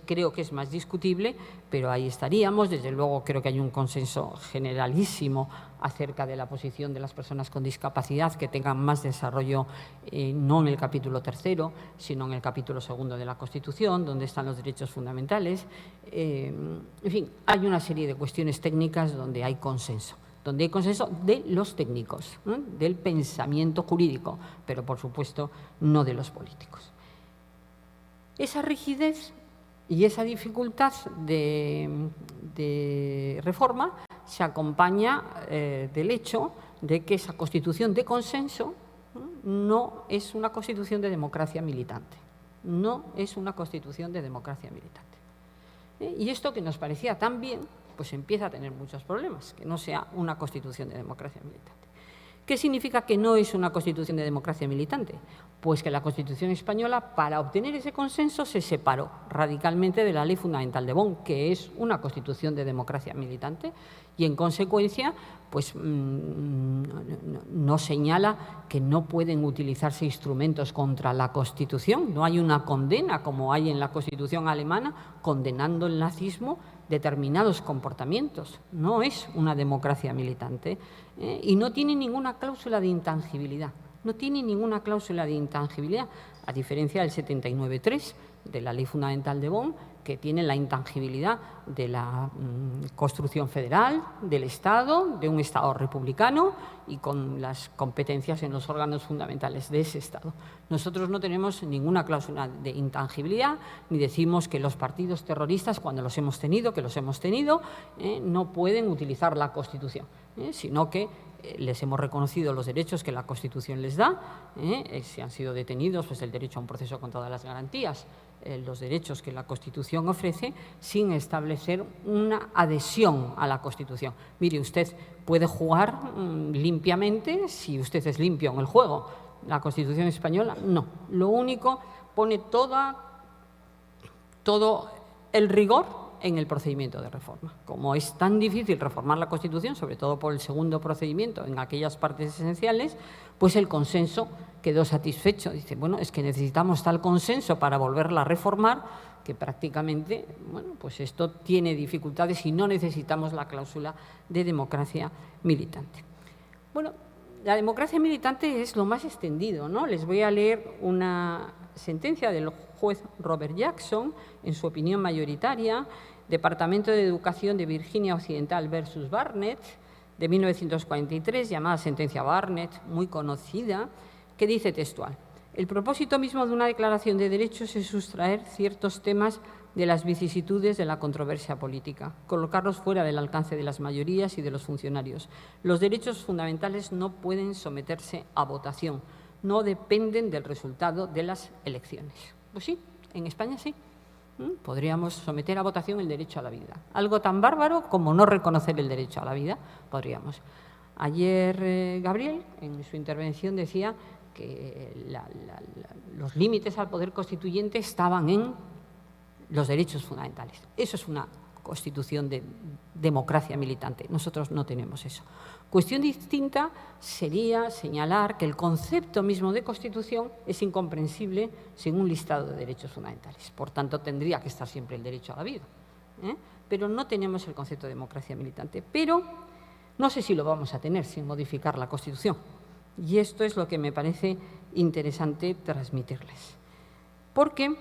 creo que es más discutible, pero ahí estaríamos. Desde luego creo que hay un consenso generalísimo acerca de la posición de las personas con discapacidad que tengan más desarrollo, no en el capítulo 3, sino en el capítulo 2 de la Constitución, donde están los derechos fundamentales. En fin, hay una serie de cuestiones técnicas donde hay consenso de los técnicos, del pensamiento jurídico, pero por supuesto no de los políticos. Esa rigidez y esa dificultad de reforma se acompaña del hecho de que esa Constitución de consenso no es una Constitución de democracia militante. No es una Constitución de democracia militante. Y esto que nos parecía tan bien, pues empieza a tener muchos problemas, que no sea una Constitución de democracia militante. ¿Qué significa que no es una Constitución de democracia militante? Pues que la Constitución española, para obtener ese consenso, se separó radicalmente de la Ley Fundamental de Bonn, que es una Constitución de democracia militante, y en consecuencia pues no señala que no pueden utilizarse instrumentos contra la Constitución. No hay una condena, como hay en la Constitución alemana, condenando el nazismo determinados comportamientos. No es una democracia militante y no tiene ninguna cláusula de intangibilidad. No tiene ninguna cláusula de intangibilidad, a diferencia del 79.3 de la Ley Fundamental de Bonn, que tiene la intangibilidad de la construcción federal, del Estado, de un Estado republicano y con las competencias en los órganos fundamentales de ese Estado. Nosotros no tenemos ninguna cláusula de intangibilidad, ni decimos que los partidos terroristas, cuando los hemos tenido, no pueden utilizar la Constitución, sino que les hemos reconocido los derechos que la Constitución les da. Si han sido detenidos, pues el derecho a un proceso con todas las garantías, los derechos que la Constitución ofrece, sin establecer una adhesión a la Constitución. Mire, usted puede jugar limpiamente si usted es limpio en el juego. La Constitución española no. Lo único, pone todo el rigor en el procedimiento de reforma. Como es tan difícil reformar la Constitución, sobre todo por el segundo procedimiento en aquellas partes esenciales, pues el consenso quedó satisfecho. Dice, bueno, es que necesitamos tal consenso para volverla a reformar, que prácticamente, bueno, pues esto tiene dificultades y no necesitamos la cláusula de democracia militante. Bueno, la democracia militante es lo más extendido, ¿no? Les voy a leer una sentencia del juez Robert Jackson, en su opinión mayoritaria, Departamento de Educación de Virginia Occidental versus Barnett, de 1943, llamada sentencia Barnett, muy conocida, que dice textual: el propósito mismo de una declaración de derechos es sustraer ciertos temas de las vicisitudes de la controversia política, colocarlos fuera del alcance de las mayorías y de los funcionarios. Los derechos fundamentales no pueden someterse a votación, no dependen del resultado de las elecciones. Pues sí, en España sí. Podríamos someter a votación el derecho a la vida. Algo tan bárbaro como no reconocer el derecho a la vida, podríamos. Ayer Gabriel, en su intervención, decía que los límites al poder constituyente estaban en los derechos fundamentales. Eso es una constitución de democracia militante. Nosotros no tenemos eso. Cuestión distinta sería señalar que el concepto mismo de Constitución es incomprensible sin un listado de derechos fundamentales. Por tanto, tendría que estar siempre el derecho a la vida. Pero no tenemos el concepto de democracia militante. Pero no sé si lo vamos a tener sin modificar la Constitución. Y esto es lo que me parece interesante transmitirles. Porque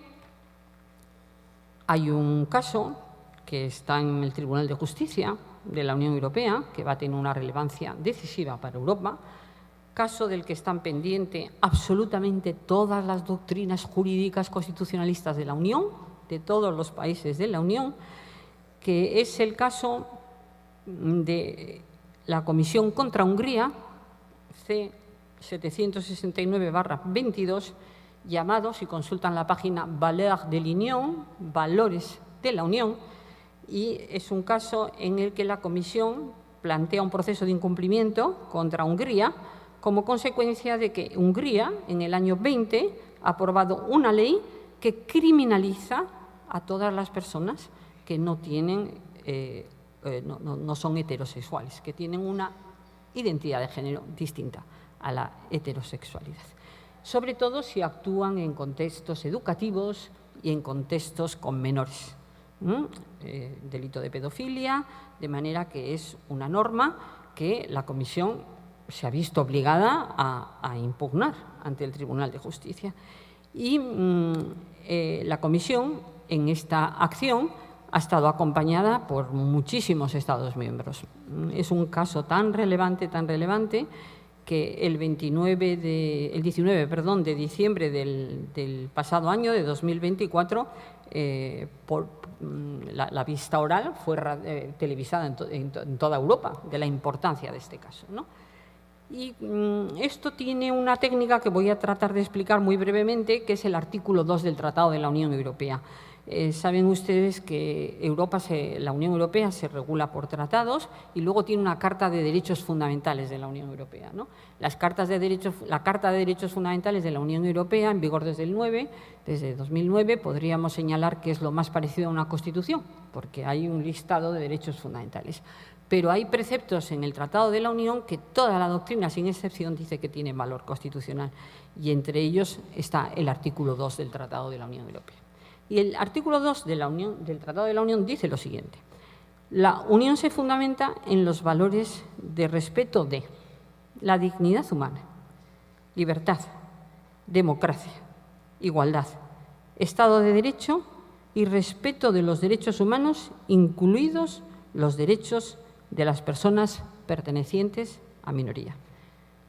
hay un caso que está en el Tribunal de Justicia de la Unión Europea, que va a tener una relevancia decisiva para Europa, caso del que están pendientes absolutamente todas las doctrinas jurídicas constitucionalistas de la Unión, de todos los países de la Unión, que es el caso de la Comisión contra Hungría, C-769/22, llamado, si consultan la página Valeurs de l'Union, Valores de la Unión, y es un caso en el que la Comisión plantea un proceso de incumplimiento contra Hungría como consecuencia de que Hungría, en el año 20, ha aprobado una ley que criminaliza a todas las personas que no tienen, no son heterosexuales, que tienen una identidad de género distinta a la heterosexualidad. Sobre todo si actúan en contextos educativos y en contextos con menores. Delito de pedofilia, de manera que es una norma que la Comisión se ha visto obligada a impugnar ante el Tribunal de Justicia. Y la Comisión, en esta acción, ha estado acompañada por muchísimos Estados miembros. Es un caso tan relevante, que el 19 de diciembre del pasado año, de 2024, la vista oral fue televisada en toda Europa, de la importancia de este caso, ¿no? Y esto tiene una técnica que voy a tratar de explicar muy brevemente, que es el artículo 2 del Tratado de la Unión Europea. Saben ustedes que la Unión Europea se regula por tratados y luego tiene una Carta de Derechos Fundamentales de la Unión Europea, ¿no? La Carta de Derechos Fundamentales de la Unión Europea, en vigor desde 2009, podríamos señalar que es lo más parecido a una Constitución, porque hay un listado de derechos fundamentales. Pero hay preceptos en el Tratado de la Unión que toda la doctrina, sin excepción, dice que tienen valor constitucional, y entre ellos está el artículo 2 del Tratado de la Unión Europea. Y el artículo 2 del Tratado de la Unión dice lo siguiente: la Unión se fundamenta en los valores de respeto de la dignidad humana, libertad, democracia, igualdad, Estado de Derecho y respeto de los derechos humanos, incluidos los derechos de las personas pertenecientes a minoría.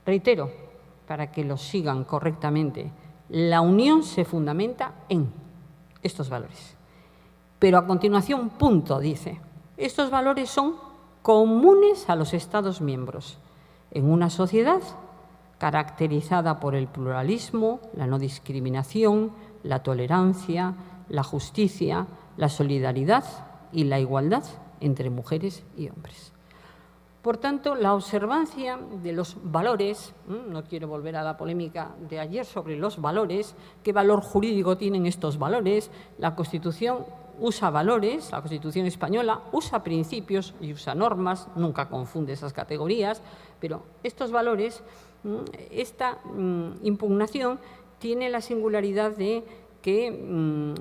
Reitero, para que lo sigan correctamente, la Unión se fundamenta en estos valores. Pero a continuación, punto, dice, estos valores son comunes a los Estados miembros en una sociedad caracterizada por el pluralismo, la no discriminación, la tolerancia, la justicia, la solidaridad y la igualdad entre mujeres y hombres. Por tanto, la observancia de los valores, no quiero volver a la polémica de ayer sobre los valores, qué valor jurídico tienen estos valores. La Constitución usa valores, la Constitución española usa principios y usa normas, nunca confunde esas categorías, pero estos valores, esta impugnación tiene la singularidad de que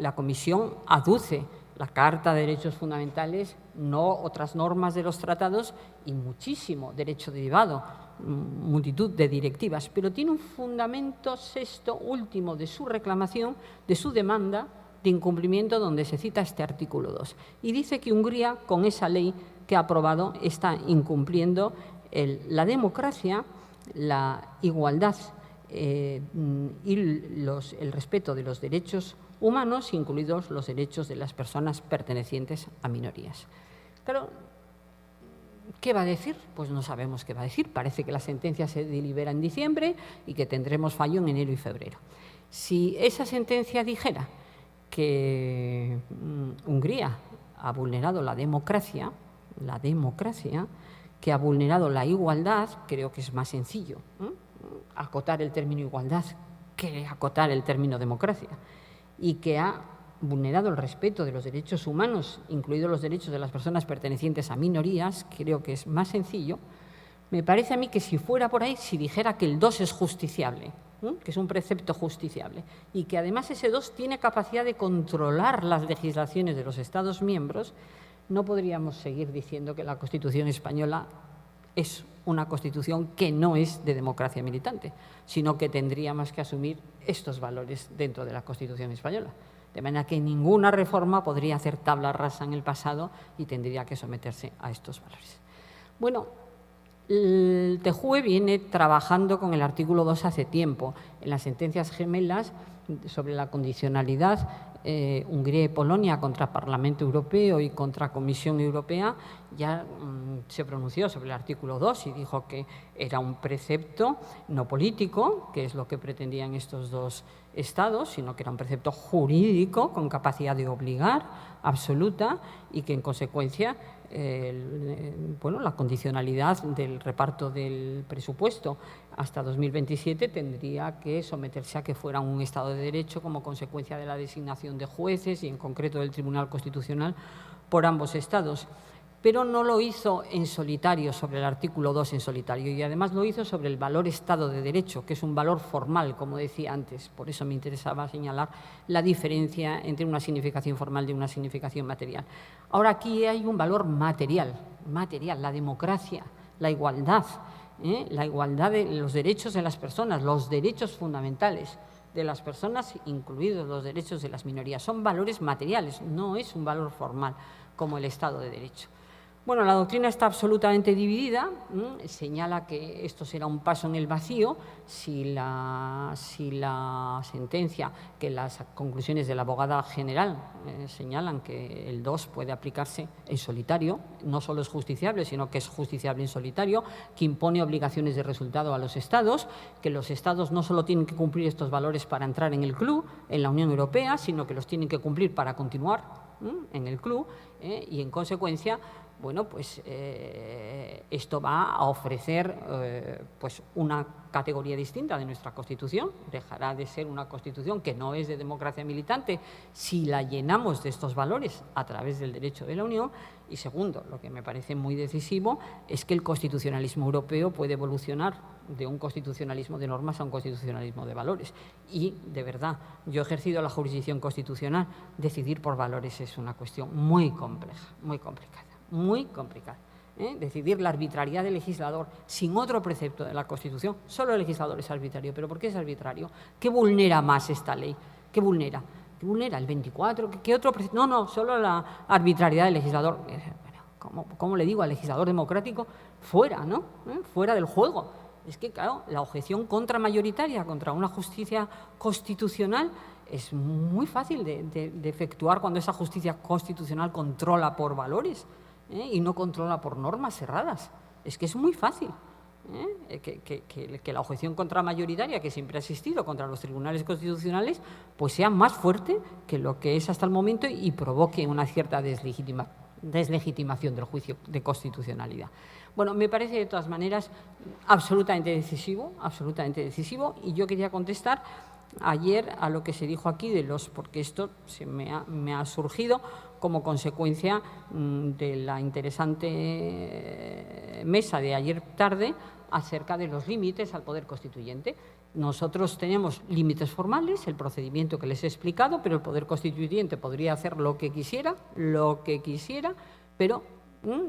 la Comisión aduce la Carta de Derechos Fundamentales, no otras normas de los tratados y muchísimo derecho derivado, multitud de directivas, pero tiene un fundamento sexto último de su reclamación, de su demanda de incumplimiento donde se cita este artículo 2. Y dice que Hungría, con esa ley que ha aprobado, está incumpliendo la democracia, la igualdad y el respeto de los derechos humanos, incluidos los derechos de las personas pertenecientes a minorías. Claro, ¿qué va a decir? Pues no sabemos qué va a decir. Parece que la sentencia se delibera en diciembre y que tendremos fallo en enero y febrero. Si esa sentencia dijera que Hungría ha vulnerado la democracia, que ha vulnerado la igualdad, creo que es más sencillo acotar el término igualdad que acotar el término democracia, y que ha vulnerado el respeto de los derechos humanos, incluidos los derechos de las personas pertenecientes a minorías, creo que es más sencillo. Me parece a mí que si fuera por ahí, si dijera que el 2 es justiciable, que es un precepto justiciable, y que además ese 2 tiene capacidad de controlar las legislaciones de los Estados miembros, no podríamos seguir diciendo que la Constitución española es una Constitución que no es de democracia militante, sino que tendríamos que asumir estos valores dentro de la Constitución española. De manera que ninguna reforma podría hacer tabla rasa en el pasado y tendría que someterse a estos valores. Bueno, el TJUE viene trabajando con el artículo 2 hace tiempo. En las sentencias gemelas sobre la condicionalidad, Hungría y Polonia contra Parlamento Europeo y contra Comisión Europea, ya se pronunció sobre el artículo 2 y dijo que era un precepto no político, que es lo que pretendían estos dos estados, sino que era un precepto jurídico con capacidad de obligar absoluta y que en consecuencia la condicionalidad del reparto del presupuesto hasta 2027 tendría que someterse a que fuera un Estado de Derecho como consecuencia de la designación de jueces y en concreto del Tribunal Constitucional por ambos estados. Pero no lo hizo en solitario, sobre el artículo 2 en solitario, y además lo hizo sobre el valor Estado de Derecho, que es un valor formal, como decía antes. Por eso me interesaba señalar la diferencia entre una significación formal y una significación material. Ahora aquí hay un valor material, la democracia, la igualdad de los derechos de las personas, los derechos fundamentales de las personas, incluidos los derechos de las minorías. Son valores materiales, no es un valor formal como el Estado de Derecho. Bueno, la doctrina está absolutamente dividida. Señala que esto será un paso en el vacío si la sentencia, que las conclusiones de la abogada general señalan que el 2 puede aplicarse en solitario, no solo es justiciable, sino que es justiciable en solitario, que impone obligaciones de resultado a los Estados, que los Estados no solo tienen que cumplir estos valores para entrar en el club, en la Unión Europea, sino que los tienen que cumplir para continuar en el club y, en consecuencia, bueno, pues esto va a ofrecer pues una categoría distinta de nuestra Constitución. Dejará de ser una Constitución que no es de democracia militante si la llenamos de estos valores a través del derecho de la Unión. Y segundo, lo que me parece muy decisivo es que el constitucionalismo europeo puede evolucionar de un constitucionalismo de normas a un constitucionalismo de valores. Y, de verdad, yo he ejercido la jurisdicción constitucional. Decidir por valores es una cuestión muy compleja, muy complicada. Muy complicado. Decidir la arbitrariedad del legislador sin otro precepto de la Constitución. Solo el legislador es arbitrario. ¿Pero por qué es arbitrario? ¿Qué vulnera más esta ley? ¿Qué vulnera? ¿Qué vulnera? ¿El 24? ¿Qué otro precepto? No, solo la arbitrariedad del legislador. ¿Cómo le digo al legislador democrático? Fuera, ¿no? Fuera del juego. Es que, claro, la objeción contramayoritaria contra una justicia constitucional es muy fácil de efectuar cuando esa justicia constitucional controla por valores y no controla por normas cerradas. Es que es muy fácil que la objeción contramayoritaria que siempre ha existido contra los tribunales constitucionales pues sea más fuerte que lo que es hasta el momento y provoque una cierta deslegitimación del juicio de constitucionalidad. Bueno, me parece de todas maneras absolutamente decisivo, y yo quería contestar ayer a lo que se dijo aquí porque esto me ha surgido como consecuencia de la interesante mesa de ayer tarde acerca de los límites al poder constituyente. Nosotros tenemos límites formales, el procedimiento que les he explicado, pero el poder constituyente podría hacer lo que quisiera, pero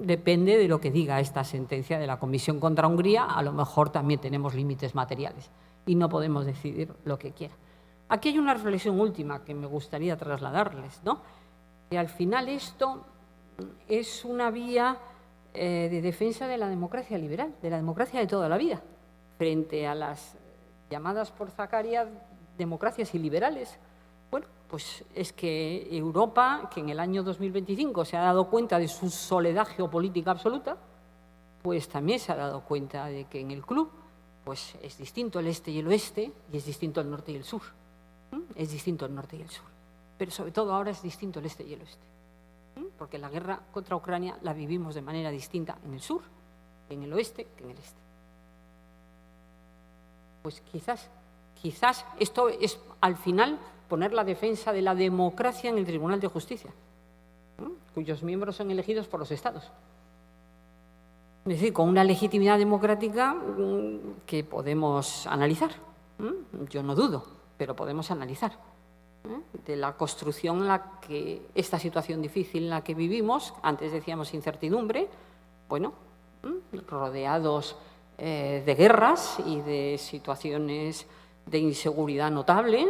depende de lo que diga esta sentencia de la Comisión contra Hungría. A lo mejor también tenemos límites materiales y no podemos decidir lo que quiera. Aquí hay una reflexión última que me gustaría trasladarles, ¿no? Que al final esto es una vía de defensa de la democracia liberal, de la democracia de toda la vida, frente a las llamadas por Zacarías democracias iliberales. Bueno, pues es que Europa, que en el año 2025 se ha dado cuenta de su soledad geopolítica absoluta, pues también se ha dado cuenta de que en el club pues es distinto el este y el oeste, y es distinto el norte y el sur. Es distinto el norte y el sur. Pero sobre todo ahora es distinto el este y el oeste. Porque la guerra contra Ucrania la vivimos de manera distinta en el sur, en el oeste, que en el este. Pues quizás esto es al final poner la defensa de la democracia en el Tribunal de Justicia, cuyos miembros son elegidos por los Estados. Es decir, con una legitimidad democrática que podemos analizar. Yo no dudo, pero podemos analizar. De la construcción en la que esta situación difícil en la que vivimos, antes decíamos incertidumbre, bueno, rodeados de guerras y de situaciones de inseguridad notable,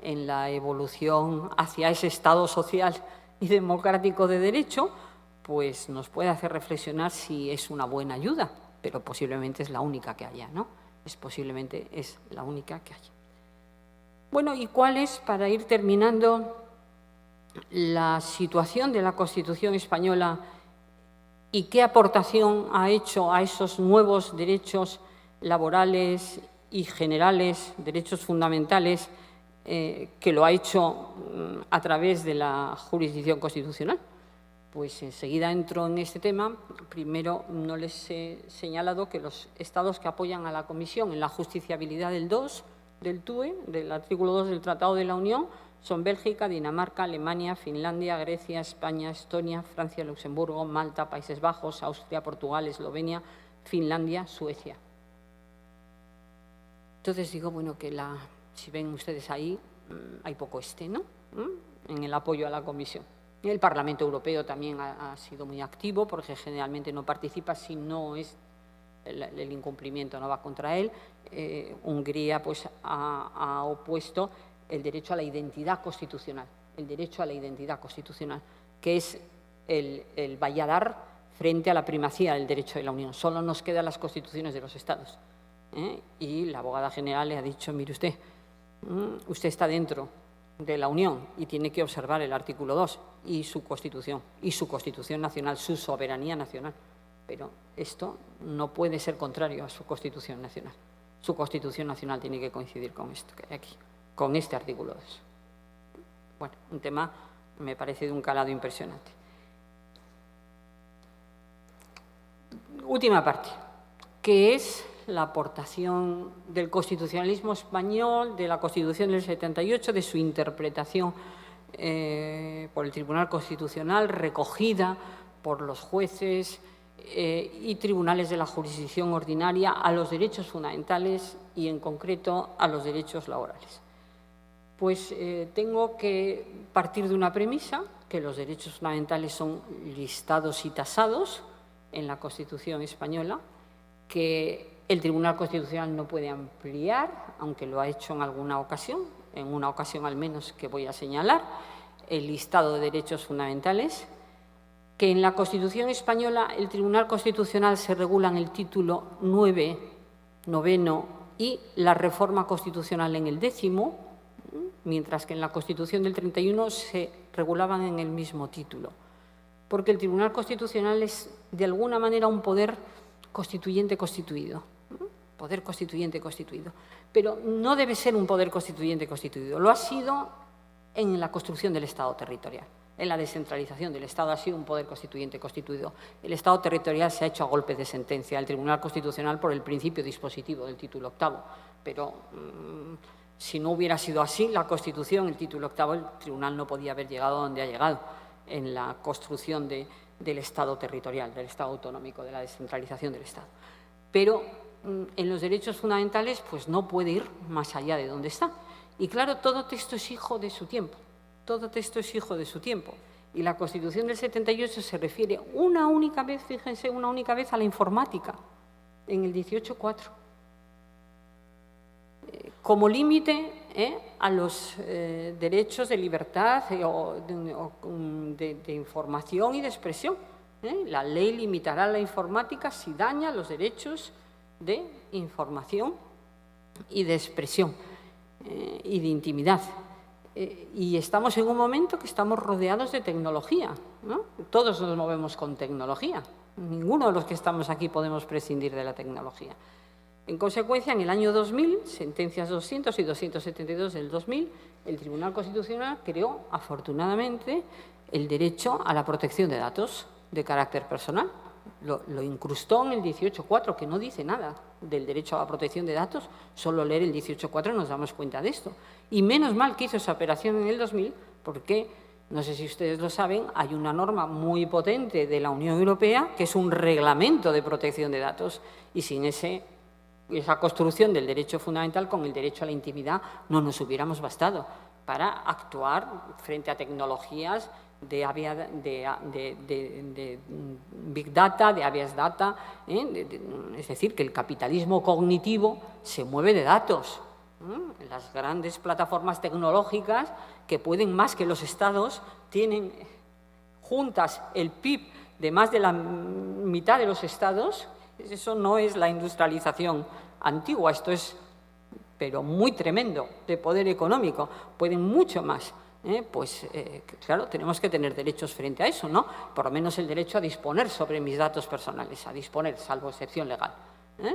en la evolución hacia ese Estado social y democrático de derecho, pues nos puede hacer reflexionar si es una buena ayuda, pero posiblemente es la única que haya, ¿no? Posiblemente es la única que haya. Bueno, ¿y cuál es, para ir terminando, la situación de la Constitución española y qué aportación ha hecho a esos nuevos derechos laborales y generales, derechos fundamentales, que lo ha hecho a través de la jurisdicción constitucional? Pues enseguida entro en este tema. Primero, no les he señalado que los estados que apoyan a la Comisión en la justiciabilidad del TUE, del artículo 2 del Tratado de la Unión, son Bélgica, Dinamarca, Alemania, Finlandia, Grecia, España, Estonia, Francia, Luxemburgo, Malta, Países Bajos, Austria, Portugal, Eslovenia, Finlandia, Suecia. Entonces digo, bueno, que si ven ustedes ahí, hay poco ¿no? En el apoyo a la Comisión. El Parlamento Europeo también ha sido muy activo, porque generalmente no participa si no es el incumplimiento, no va contra él. Hungría pues ha opuesto el derecho a la identidad constitucional, que es el valladar frente a la primacía del derecho de la Unión. Solo nos quedan las constituciones de los Estados. Y la abogada general le ha dicho, mire usted, usted está dentro de la Unión y tiene que observar el artículo 2 y su Constitución nacional, su soberanía nacional. Pero esto no puede ser contrario a su Constitución nacional. Su Constitución nacional tiene que coincidir con esto que hay aquí, con este artículo 2. Bueno, un tema me parece de un calado impresionante. Última parte, que es la aportación del constitucionalismo español, de la Constitución del 78, de su interpretación por el Tribunal Constitucional, recogida por los jueces y tribunales de la jurisdicción ordinaria a los derechos fundamentales y, en concreto, a los derechos laborales. Pues tengo que partir de una premisa, que los derechos fundamentales son listados y tasados en la Constitución española, que el Tribunal Constitucional no puede ampliar, aunque lo ha hecho en alguna ocasión, en una ocasión al menos que voy a señalar, el listado de derechos fundamentales, que en la Constitución española el Tribunal Constitucional se regula en el título 9, noveno, y la reforma constitucional en el 10º, mientras que en la Constitución del 31 se regulaban en el mismo título. Porque el Tribunal Constitucional es, de alguna manera, un poder constituyente constituido. Poder constituyente constituido. Pero no debe ser un poder constituyente constituido. Lo ha sido en la construcción del Estado territorial. En la descentralización del Estado ha sido un poder constituyente constituido. El Estado territorial se ha hecho a golpe de sentencia. El Tribunal Constitucional por el principio dispositivo del título 8. Pero si no hubiera sido así, la Constitución, el título 8, el Tribunal no podía haber llegado a donde ha llegado en la construcción del Estado territorial, del Estado autonómico, de la descentralización del Estado. Pero en los derechos fundamentales pues no puede ir más allá de donde está. Y claro, todo texto es hijo de su tiempo. Todo texto es hijo de su tiempo. Y la Constitución del 78 se refiere una única vez, fíjense, una única vez a la informática, en el 18.4. Como límite a los derechos de libertad de información y de expresión. La ley limitará la informática si daña los derechos de información y de expresión y de intimidad. Y estamos en un momento que estamos rodeados de tecnología, ¿no? Todos nos movemos con tecnología. Ninguno de los que estamos aquí podemos prescindir de la tecnología. En consecuencia, en el año 2000, sentencias 200 y 272 del 2000, el Tribunal Constitucional creó, afortunadamente, el derecho a la protección de datos de carácter personal. Lo incrustó en el 18.4, que no dice nada del derecho a la protección de datos. Solo leer el 18.4 nos damos cuenta de esto. Y menos mal que hizo esa operación en el 2000, porque, no sé si ustedes lo saben, hay una norma muy potente de la Unión Europea que es un reglamento de protección de datos. Y sin esa construcción del derecho fundamental con el derecho a la intimidad no nos hubiéramos bastado para actuar frente a tecnologías de Big Data, de Habeas Data, es decir, que el capitalismo cognitivo se mueve de datos. Las grandes plataformas tecnológicas que pueden más que los estados tienen juntas el PIB de más de la mitad de los estados. Eso no es la industrialización antigua, esto es, pero muy tremendo, de poder económico, pueden mucho más. Claro, tenemos que tener derechos frente a eso, ¿no? Por lo menos el derecho a disponer sobre mis datos personales, a disponer, salvo excepción legal.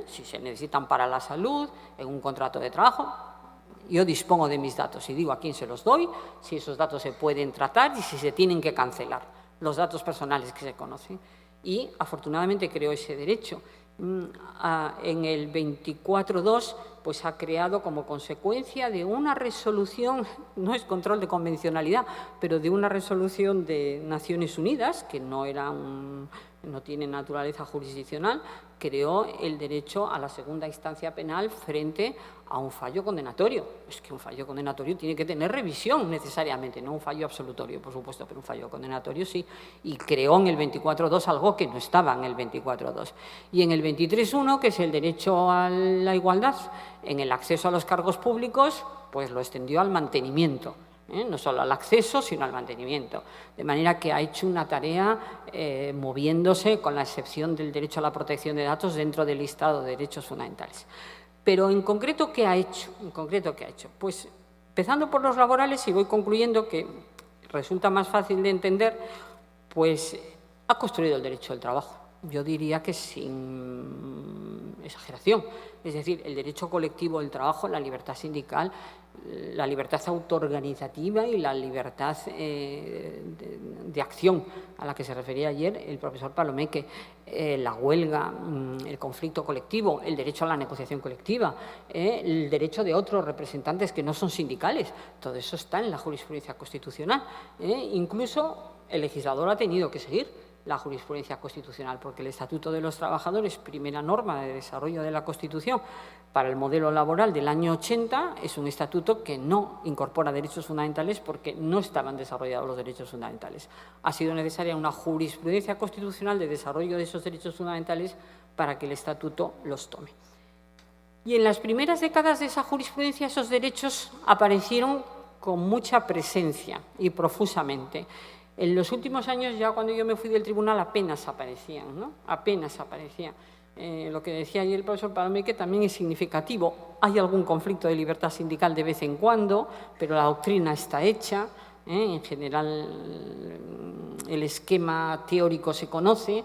Si se necesitan para la salud, en un contrato de trabajo, yo dispongo de mis datos y digo a quién se los doy, si esos datos se pueden tratar y si se tienen que cancelar, los datos personales que se conocen. Y, afortunadamente, creó ese derecho. En el 24.2 pues ha creado como consecuencia de una resolución, no es control de convencionalidad, pero de una resolución de Naciones Unidas, que no tiene naturaleza jurisdiccional, creó el derecho a la segunda instancia penal frente a un fallo condenatorio. Es que un fallo condenatorio tiene que tener revisión necesariamente, no un fallo absolutorio, por supuesto, pero un fallo condenatorio sí. Y creó en el 24.2 algo que no estaba en el 24.2. Y en el 23.1, que es el derecho a la igualdad en el acceso a los cargos públicos, pues lo extendió al mantenimiento. No solo al acceso, sino al mantenimiento. De manera que ha hecho una tarea moviéndose con la excepción del derecho a la protección de datos dentro del listado de derechos fundamentales. Pero en concreto, ¿qué ha hecho? Pues empezando por los laborales, y voy concluyendo que resulta más fácil de entender, pues ha construido el derecho al trabajo. Yo diría que sin exageración. Es decir, el derecho colectivo del trabajo, la libertad sindical, la libertad autoorganizativa y la libertad de acción a la que se refería ayer el profesor Palomeque, la huelga, el conflicto colectivo, el derecho a la negociación colectiva, el derecho de otros representantes que no son sindicales. Todo eso está en la jurisprudencia constitucional. Incluso el legislador ha tenido que seguir la jurisprudencia constitucional, porque el Estatuto de los Trabajadores, primera norma de desarrollo de la Constitución para el modelo laboral del año 80, es un estatuto que no incorpora derechos fundamentales porque no estaban desarrollados los derechos fundamentales. Ha sido necesaria una jurisprudencia constitucional de desarrollo de esos derechos fundamentales para que el Estatuto los tome. Y en las primeras décadas de esa jurisprudencia esos derechos aparecieron con mucha presencia y profusamente. En los últimos años, ya cuando yo me fui del tribunal, apenas aparecían, ¿no? Apenas aparecían. Lo que decía ayer el profesor Palomeque también es significativo. Hay algún conflicto de libertad sindical de vez en cuando, pero la doctrina está hecha. En general, el esquema teórico se conoce,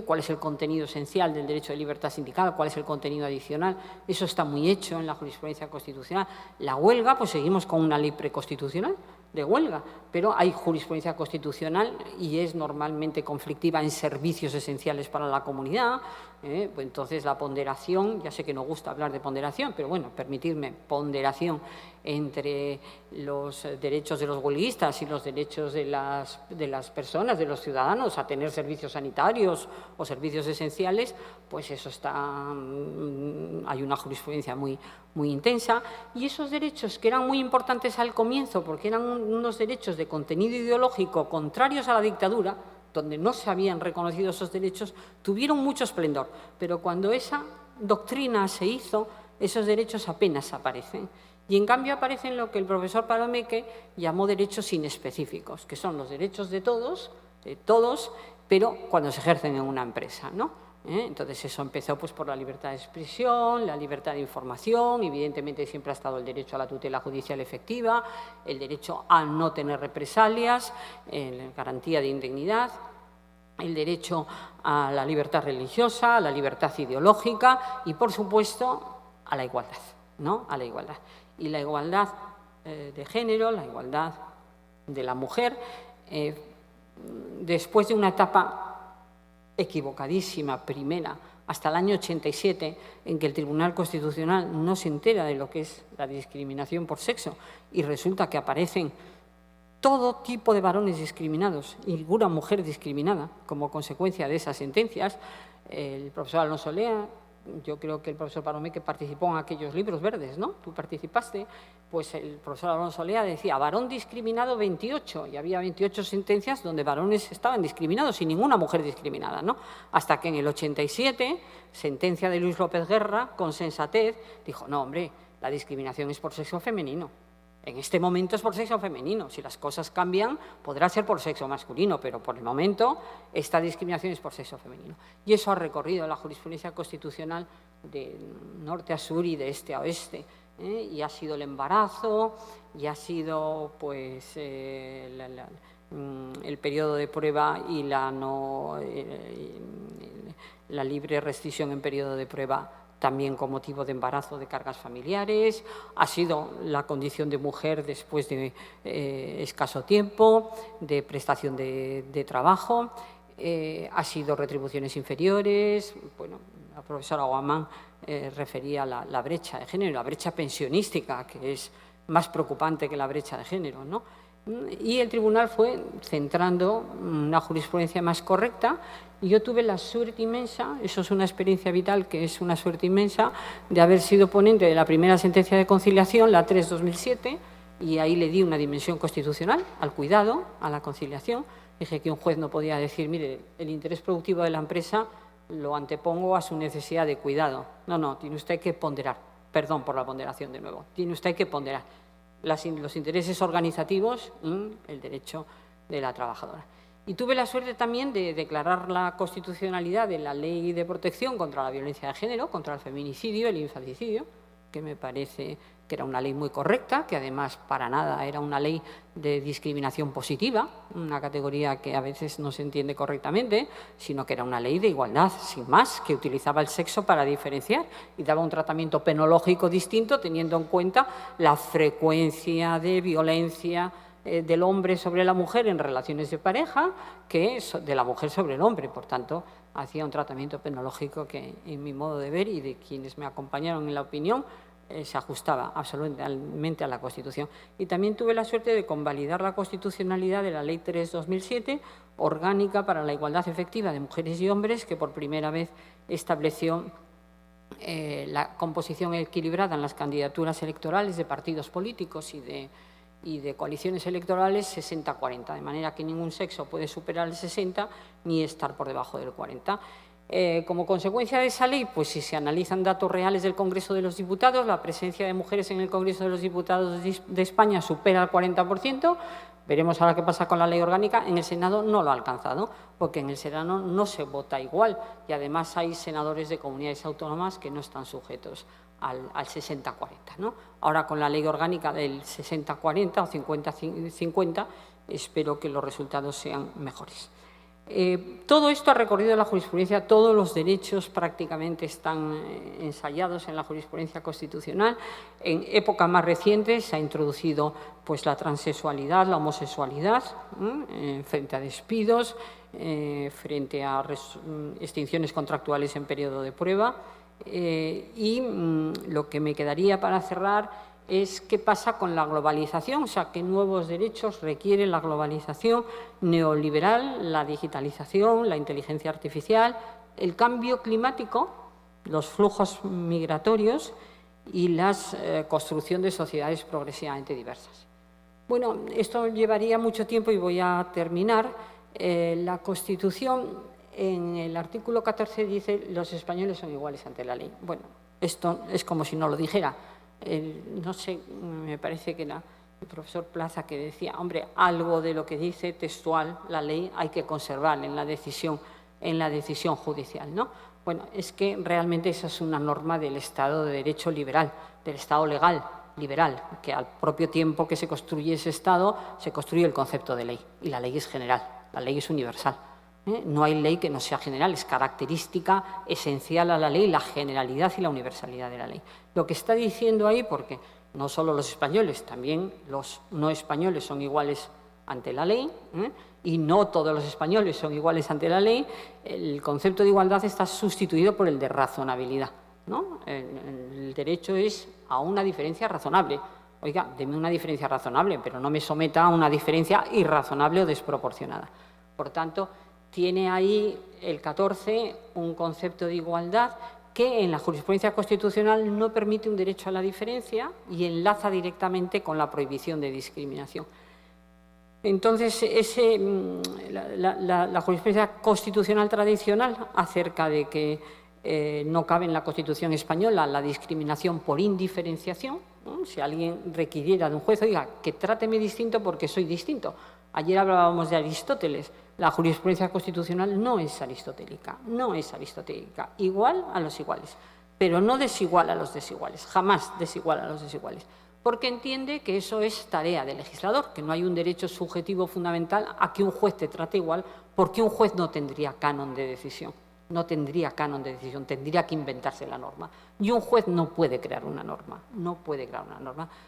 cuál es el contenido esencial del derecho de libertad sindical, cuál es el contenido adicional. Eso está muy hecho en la jurisprudencia constitucional. La huelga, pues seguimos con una ley preconstitucional de huelga, pero hay jurisprudencia constitucional y es normalmente conflictiva en servicios esenciales para la comunidad. Pues entonces la ponderación, ya sé que no gusta hablar de ponderación, pero bueno, permitidme, ponderación entre los derechos de los huelguistas y los derechos de las personas, de los ciudadanos, a tener servicios sanitarios o servicios esenciales, pues eso está, hay una jurisprudencia muy intensa. Y esos derechos que eran muy importantes al comienzo, porque eran unos derechos de contenido ideológico contrarios a la dictadura, donde no se habían reconocido esos derechos, tuvieron mucho esplendor. Pero cuando esa doctrina se hizo, esos derechos apenas aparecen. Y en cambio aparecen lo que el profesor Palomeque llamó derechos inespecíficos, que son los derechos de todos, pero cuando se ejercen en una empresa, ¿no? Entonces eso empezó pues, por la libertad de expresión, la libertad de información, evidentemente siempre ha estado el derecho a la tutela judicial efectiva, el derecho a no tener represalias, la garantía de indignidad, el derecho a la libertad religiosa, a la libertad ideológica y, por supuesto, a la igualdad, ¿no? A la igualdad. Y la igualdad de género, la igualdad de la mujer, después de una etapa equivocadísima, primera, hasta el año 87, en que el Tribunal Constitucional no se entera de lo que es la discriminación por sexo y resulta que aparecen todo tipo de varones discriminados y ninguna mujer discriminada como consecuencia de esas sentencias. El profesor Alonso Lea, yo creo que el profesor Palomeque participó en aquellos libros verdes, ¿no? Tú participaste. Pues el profesor Alonso Lea decía varón discriminado 28 y había 28 sentencias donde varones estaban discriminados y ninguna mujer discriminada, ¿no? Hasta que en el 87, sentencia de Luis López Guerra, con sensatez, dijo, no, hombre, la discriminación es por sexo femenino. En este momento es por sexo femenino. Si las cosas cambian, podrá ser por sexo masculino, pero por el momento esta discriminación es por sexo femenino. Y eso ha recorrido la jurisprudencia constitucional de norte a sur y de este a oeste. Y ha sido el embarazo, y ha sido pues, el periodo de prueba y la libre rescisión en periodo de prueba también con motivo de embarazo de cargas familiares, ha sido la condición de mujer después de escaso tiempo, de prestación de trabajo, ha sido retribuciones inferiores. Bueno, la profesora Guamán refería la brecha de género, la brecha pensionística, que es más preocupante que la brecha de género, ¿no? Y el tribunal fue centrando una jurisprudencia más correcta y yo tuve la suerte inmensa, eso es una experiencia vital que es una suerte inmensa, de haber sido ponente de la primera sentencia de conciliación, la 3/2007, y ahí le di una dimensión constitucional al cuidado, a la conciliación. Dije que un juez no podía decir, mire, el interés productivo de la empresa lo antepongo a su necesidad de cuidado. No, tiene usted que ponderar, perdón por la ponderación de nuevo, tiene usted que ponderar los intereses organizativos y el derecho de la trabajadora. Y tuve la suerte también de declarar la constitucionalidad de la Ley de Protección contra la Violencia de Género, contra el feminicidio, el infanticidio, que me parece que era una ley muy correcta, que además para nada era una ley de discriminación positiva, una categoría que a veces no se entiende correctamente, sino que era una ley de igualdad, sin más, que utilizaba el sexo para diferenciar y daba un tratamiento penológico distinto teniendo en cuenta la frecuencia de violencia del hombre sobre la mujer en relaciones de pareja que de la mujer sobre el hombre. Por tanto, hacía un tratamiento penológico que, en mi modo de ver y de quienes me acompañaron en la opinión, se ajustaba absolutamente a la Constitución. Y también tuve la suerte de convalidar la constitucionalidad de la Ley 3/2007, orgánica para la igualdad efectiva de mujeres y hombres, que por primera vez estableció la composición equilibrada en las candidaturas electorales de partidos políticos y de coaliciones electorales 60-40, de manera que ningún sexo puede superar el 60 ni estar por debajo del 40. Como consecuencia de esa ley, pues si se analizan datos reales del Congreso de los Diputados, la presencia de mujeres en el Congreso de los Diputados de España supera el 40%. Veremos ahora qué pasa con la ley orgánica. En el Senado no lo ha alcanzado, porque en el Senado no se vota igual y además hay senadores de comunidades autónomas que no están sujetos al 60-40, ¿no? Ahora con la ley orgánica del 60-40 o 50-50 espero que los resultados sean mejores. Todo esto ha recorrido la jurisprudencia, todos los derechos prácticamente están ensayados en la jurisprudencia constitucional. En épocas más recientes se ha introducido pues, la transexualidad, la homosexualidad, frente a despidos, frente a extinciones contractuales en periodo de prueba. Y lo que me quedaría para cerrar es qué pasa con la globalización, o sea, qué nuevos derechos requiere la globalización neoliberal, la digitalización, la inteligencia artificial, el cambio climático, los flujos migratorios y la construcción de sociedades progresivamente diversas. Bueno, esto llevaría mucho tiempo y voy a terminar. La Constitución, en el artículo 14, dice los españoles son iguales ante la ley. Bueno, esto es como si no lo dijera. no sé, me parece que era el profesor Plaza que decía, hombre, algo de lo que dice textual la ley hay que conservar en la decisión judicial, ¿no? Bueno, es que realmente esa es una norma del Estado de Derecho liberal, del Estado legal liberal, que al propio tiempo que se construye ese Estado, se construye el concepto de ley, y la ley es general, la ley es universal. No hay ley que no sea general, es característica esencial a la ley la generalidad y la universalidad de la ley. Lo que está diciendo ahí, porque no solo los españoles, también los no españoles son iguales ante la ley, y no todos los españoles son iguales ante la ley, el concepto de igualdad está sustituido por el de razonabilidad, ¿no? El derecho es a una diferencia razonable. Oiga, deme una diferencia razonable, pero no me someta a una diferencia irrazonable o desproporcionada. Por tanto, tiene ahí el 14 un concepto de igualdad que en la jurisprudencia constitucional no permite un derecho a la diferencia y enlaza directamente con la prohibición de discriminación. Entonces, la jurisprudencia constitucional tradicional acerca de que no cabe en la Constitución española la discriminación por indiferenciación, ¿no? Si alguien requiriera de un juez, oiga, que tráteme distinto porque soy distinto. Ayer hablábamos de Aristóteles. La jurisprudencia constitucional no es aristotélica, igual a los iguales, pero no desigual a los desiguales, jamás desigual a los desiguales, porque entiende que eso es tarea del legislador, que no hay un derecho subjetivo fundamental a que un juez te trate igual, porque un juez no tendría canon de decisión, tendría que inventarse la norma. Y un juez no puede crear una norma,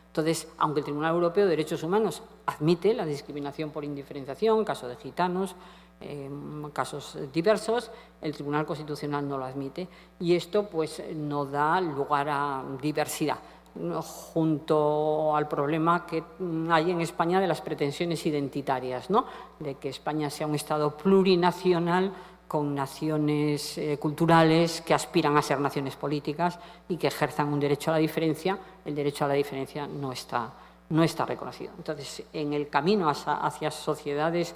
Entonces, aunque el Tribunal Europeo de Derechos Humanos admite la discriminación por indiferenciación, casos de gitanos, casos diversos, el Tribunal Constitucional no lo admite. Y esto, pues, no da lugar a diversidad, junto al problema que hay en España de las pretensiones identitarias, ¿no? De que España sea un Estado plurinacional con naciones culturales que aspiran a ser naciones políticas y que ejerzan un derecho a la diferencia. El derecho a la diferencia no está reconocido. Entonces, en el camino hacia sociedades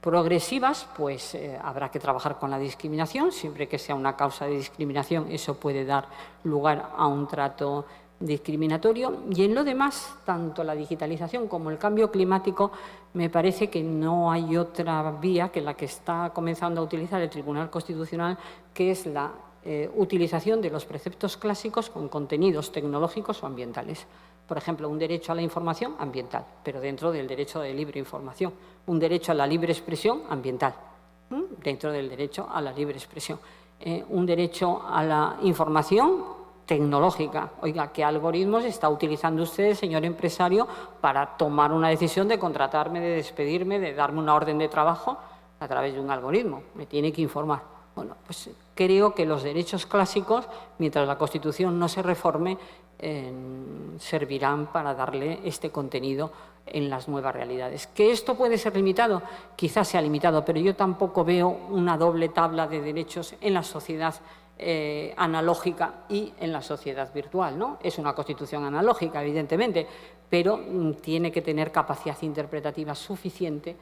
progresivas, pues habrá que trabajar con la discriminación. Siempre que sea una causa de discriminación, eso puede dar lugar a un trato discriminatorio. Y en lo demás, tanto la digitalización como el cambio climático, me parece que no hay otra vía que la que está comenzando a utilizar el Tribunal Constitucional, que es la utilización de los preceptos clásicos con contenidos tecnológicos o ambientales. Por ejemplo, un derecho a la información ambiental, pero dentro del derecho de libre información. Un derecho a la libre expresión ambiental, dentro del derecho a la libre expresión. Un derecho a la información tecnológica. Oiga, ¿qué algoritmos está utilizando usted, señor empresario, para tomar una decisión de contratarme, de despedirme, de darme una orden de trabajo a través de un algoritmo? Me tiene que informar. Bueno, pues creo que los derechos clásicos, mientras la Constitución no se reforme, servirán para darle este contenido en las nuevas realidades. ¿Que esto puede ser limitado? Quizás sea limitado, pero yo tampoco veo una doble tabla de derechos en la sociedad analógica y en la sociedad virtual, ¿no? Es una Constitución analógica, evidentemente, pero tiene que tener capacidad interpretativa suficiente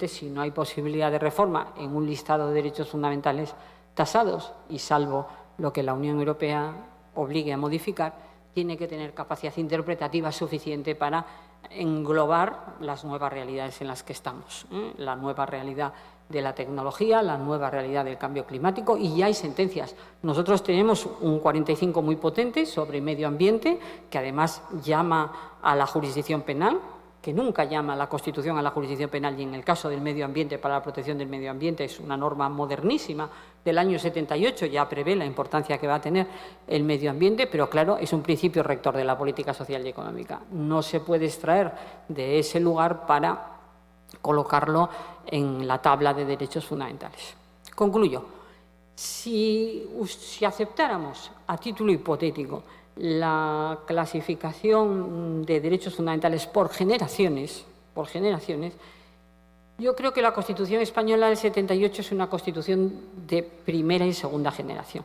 si no hay posibilidad de reforma en un listado de derechos fundamentales tasados, y salvo lo que la Unión Europea obligue a modificar, tiene que tener capacidad interpretativa suficiente para englobar las nuevas realidades en las que estamos, la nueva realidad de la tecnología, la nueva realidad del cambio climático, y ya hay sentencias. Nosotros tenemos un 45 muy potente sobre medio ambiente, que además llama a la jurisdicción penal, que nunca llama a la Constitución a la jurisdicción penal, y en el caso del medio ambiente, para la protección del medio ambiente, es una norma modernísima del año 78, ya prevé la importancia que va a tener el medio ambiente, pero claro, es un principio rector de la política social y económica. No se puede extraer de ese lugar para colocarlo en la tabla de derechos fundamentales. Concluyo. Si aceptáramos a título hipotético la clasificación de derechos fundamentales por generaciones, yo creo que la Constitución española del 78 es una Constitución de primera y segunda generación.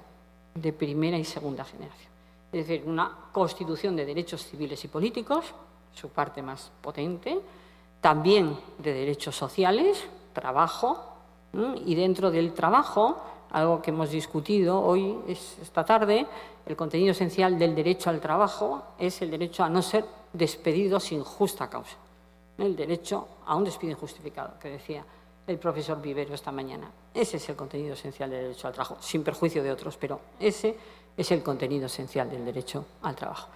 Es decir, una Constitución de derechos civiles y políticos, su parte más potente, también de derechos sociales, trabajo, y dentro del trabajo algo que hemos discutido hoy, esta tarde. El contenido esencial del derecho al trabajo es el derecho a no ser despedido sin justa causa. El derecho a un despido injustificado, que decía el profesor Vivero esta mañana. Ese es el contenido esencial del derecho al trabajo, sin perjuicio de otros, pero ese es el contenido esencial del derecho al trabajo.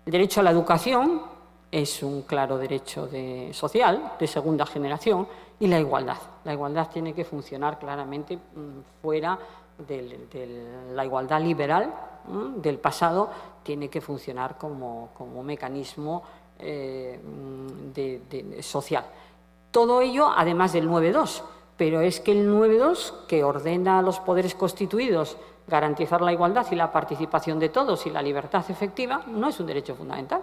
El derecho a la educación es un claro derecho social de segunda generación, y la igualdad. La igualdad tiene que funcionar claramente fuera de la igualdad liberal del pasado, tiene que funcionar como mecanismo social. Todo ello además del 9.2, pero es que el 9.2, que ordena a los poderes constituidos garantizar la igualdad y la participación de todos y la libertad efectiva, no es un derecho fundamental.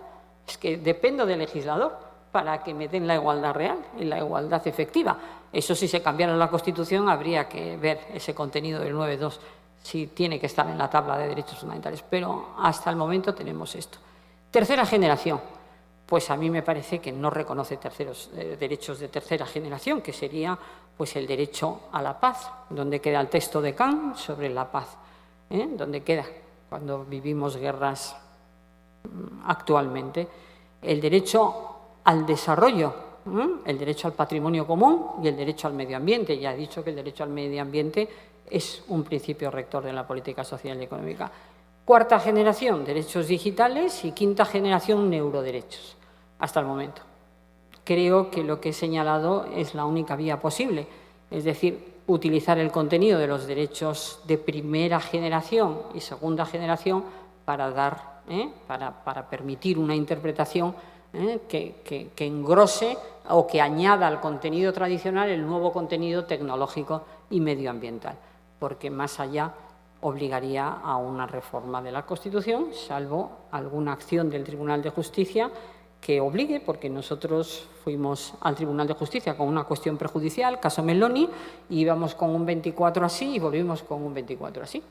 Es que dependo del legislador para que me den la igualdad real y la igualdad efectiva. Eso, si se cambiara la Constitución, habría que ver ese contenido del 9.2, si tiene que estar en la tabla de derechos fundamentales. Pero hasta el momento tenemos esto. Tercera generación. Pues a mí me parece que no reconoce derechos de tercera generación, que sería pues el derecho a la paz, donde queda el texto de Kant sobre la paz, donde queda cuando vivimos guerras actualmente. El derecho al desarrollo, el derecho al patrimonio común y el derecho al medio ambiente. Ya he dicho que el derecho al medio ambiente es un principio rector de la política social y económica. Cuarta generación, derechos digitales, y quinta generación, neuroderechos. Hasta el momento. Creo que lo que he señalado es la única vía posible, es decir, utilizar el contenido de los derechos de primera generación y segunda generación para para permitir una interpretación que engrose o que añada al contenido tradicional el nuevo contenido tecnológico y medioambiental, porque más allá obligaría a una reforma de la Constitución, salvo alguna acción del Tribunal de Justicia que obligue, porque nosotros fuimos al Tribunal de Justicia con una cuestión prejudicial, caso Meloni, y íbamos con un 24 así y volvimos con un 24 así,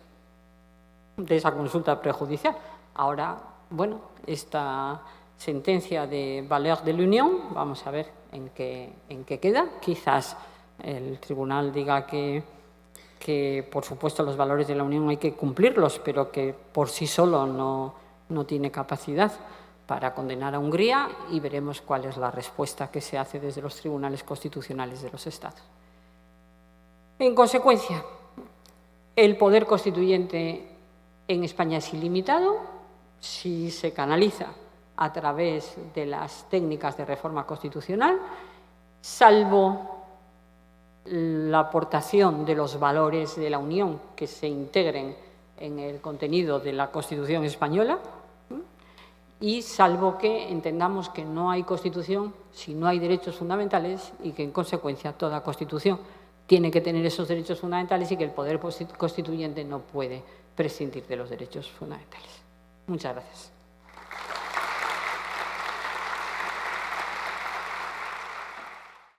de esa consulta prejudicial. Ahora, bueno, esta sentencia de Valeurs de l'Union, vamos a ver en qué queda. Quizás el tribunal diga que, por supuesto, los valores de la Unión hay que cumplirlos, pero que por sí solo no tiene capacidad para condenar a Hungría, y veremos cuál es la respuesta que se hace desde los tribunales constitucionales de los Estados. En consecuencia, el poder constituyente en España es ilimitado si se canaliza a través de las técnicas de reforma constitucional, salvo la aportación de los valores de la Unión que se integren en el contenido de la Constitución española, y salvo que entendamos que no hay Constitución si no hay derechos fundamentales, y que, en consecuencia, toda Constitución tiene que tener esos derechos fundamentales, y que el poder constituyente no puede prescindir de los derechos fundamentales. Muchas gracias.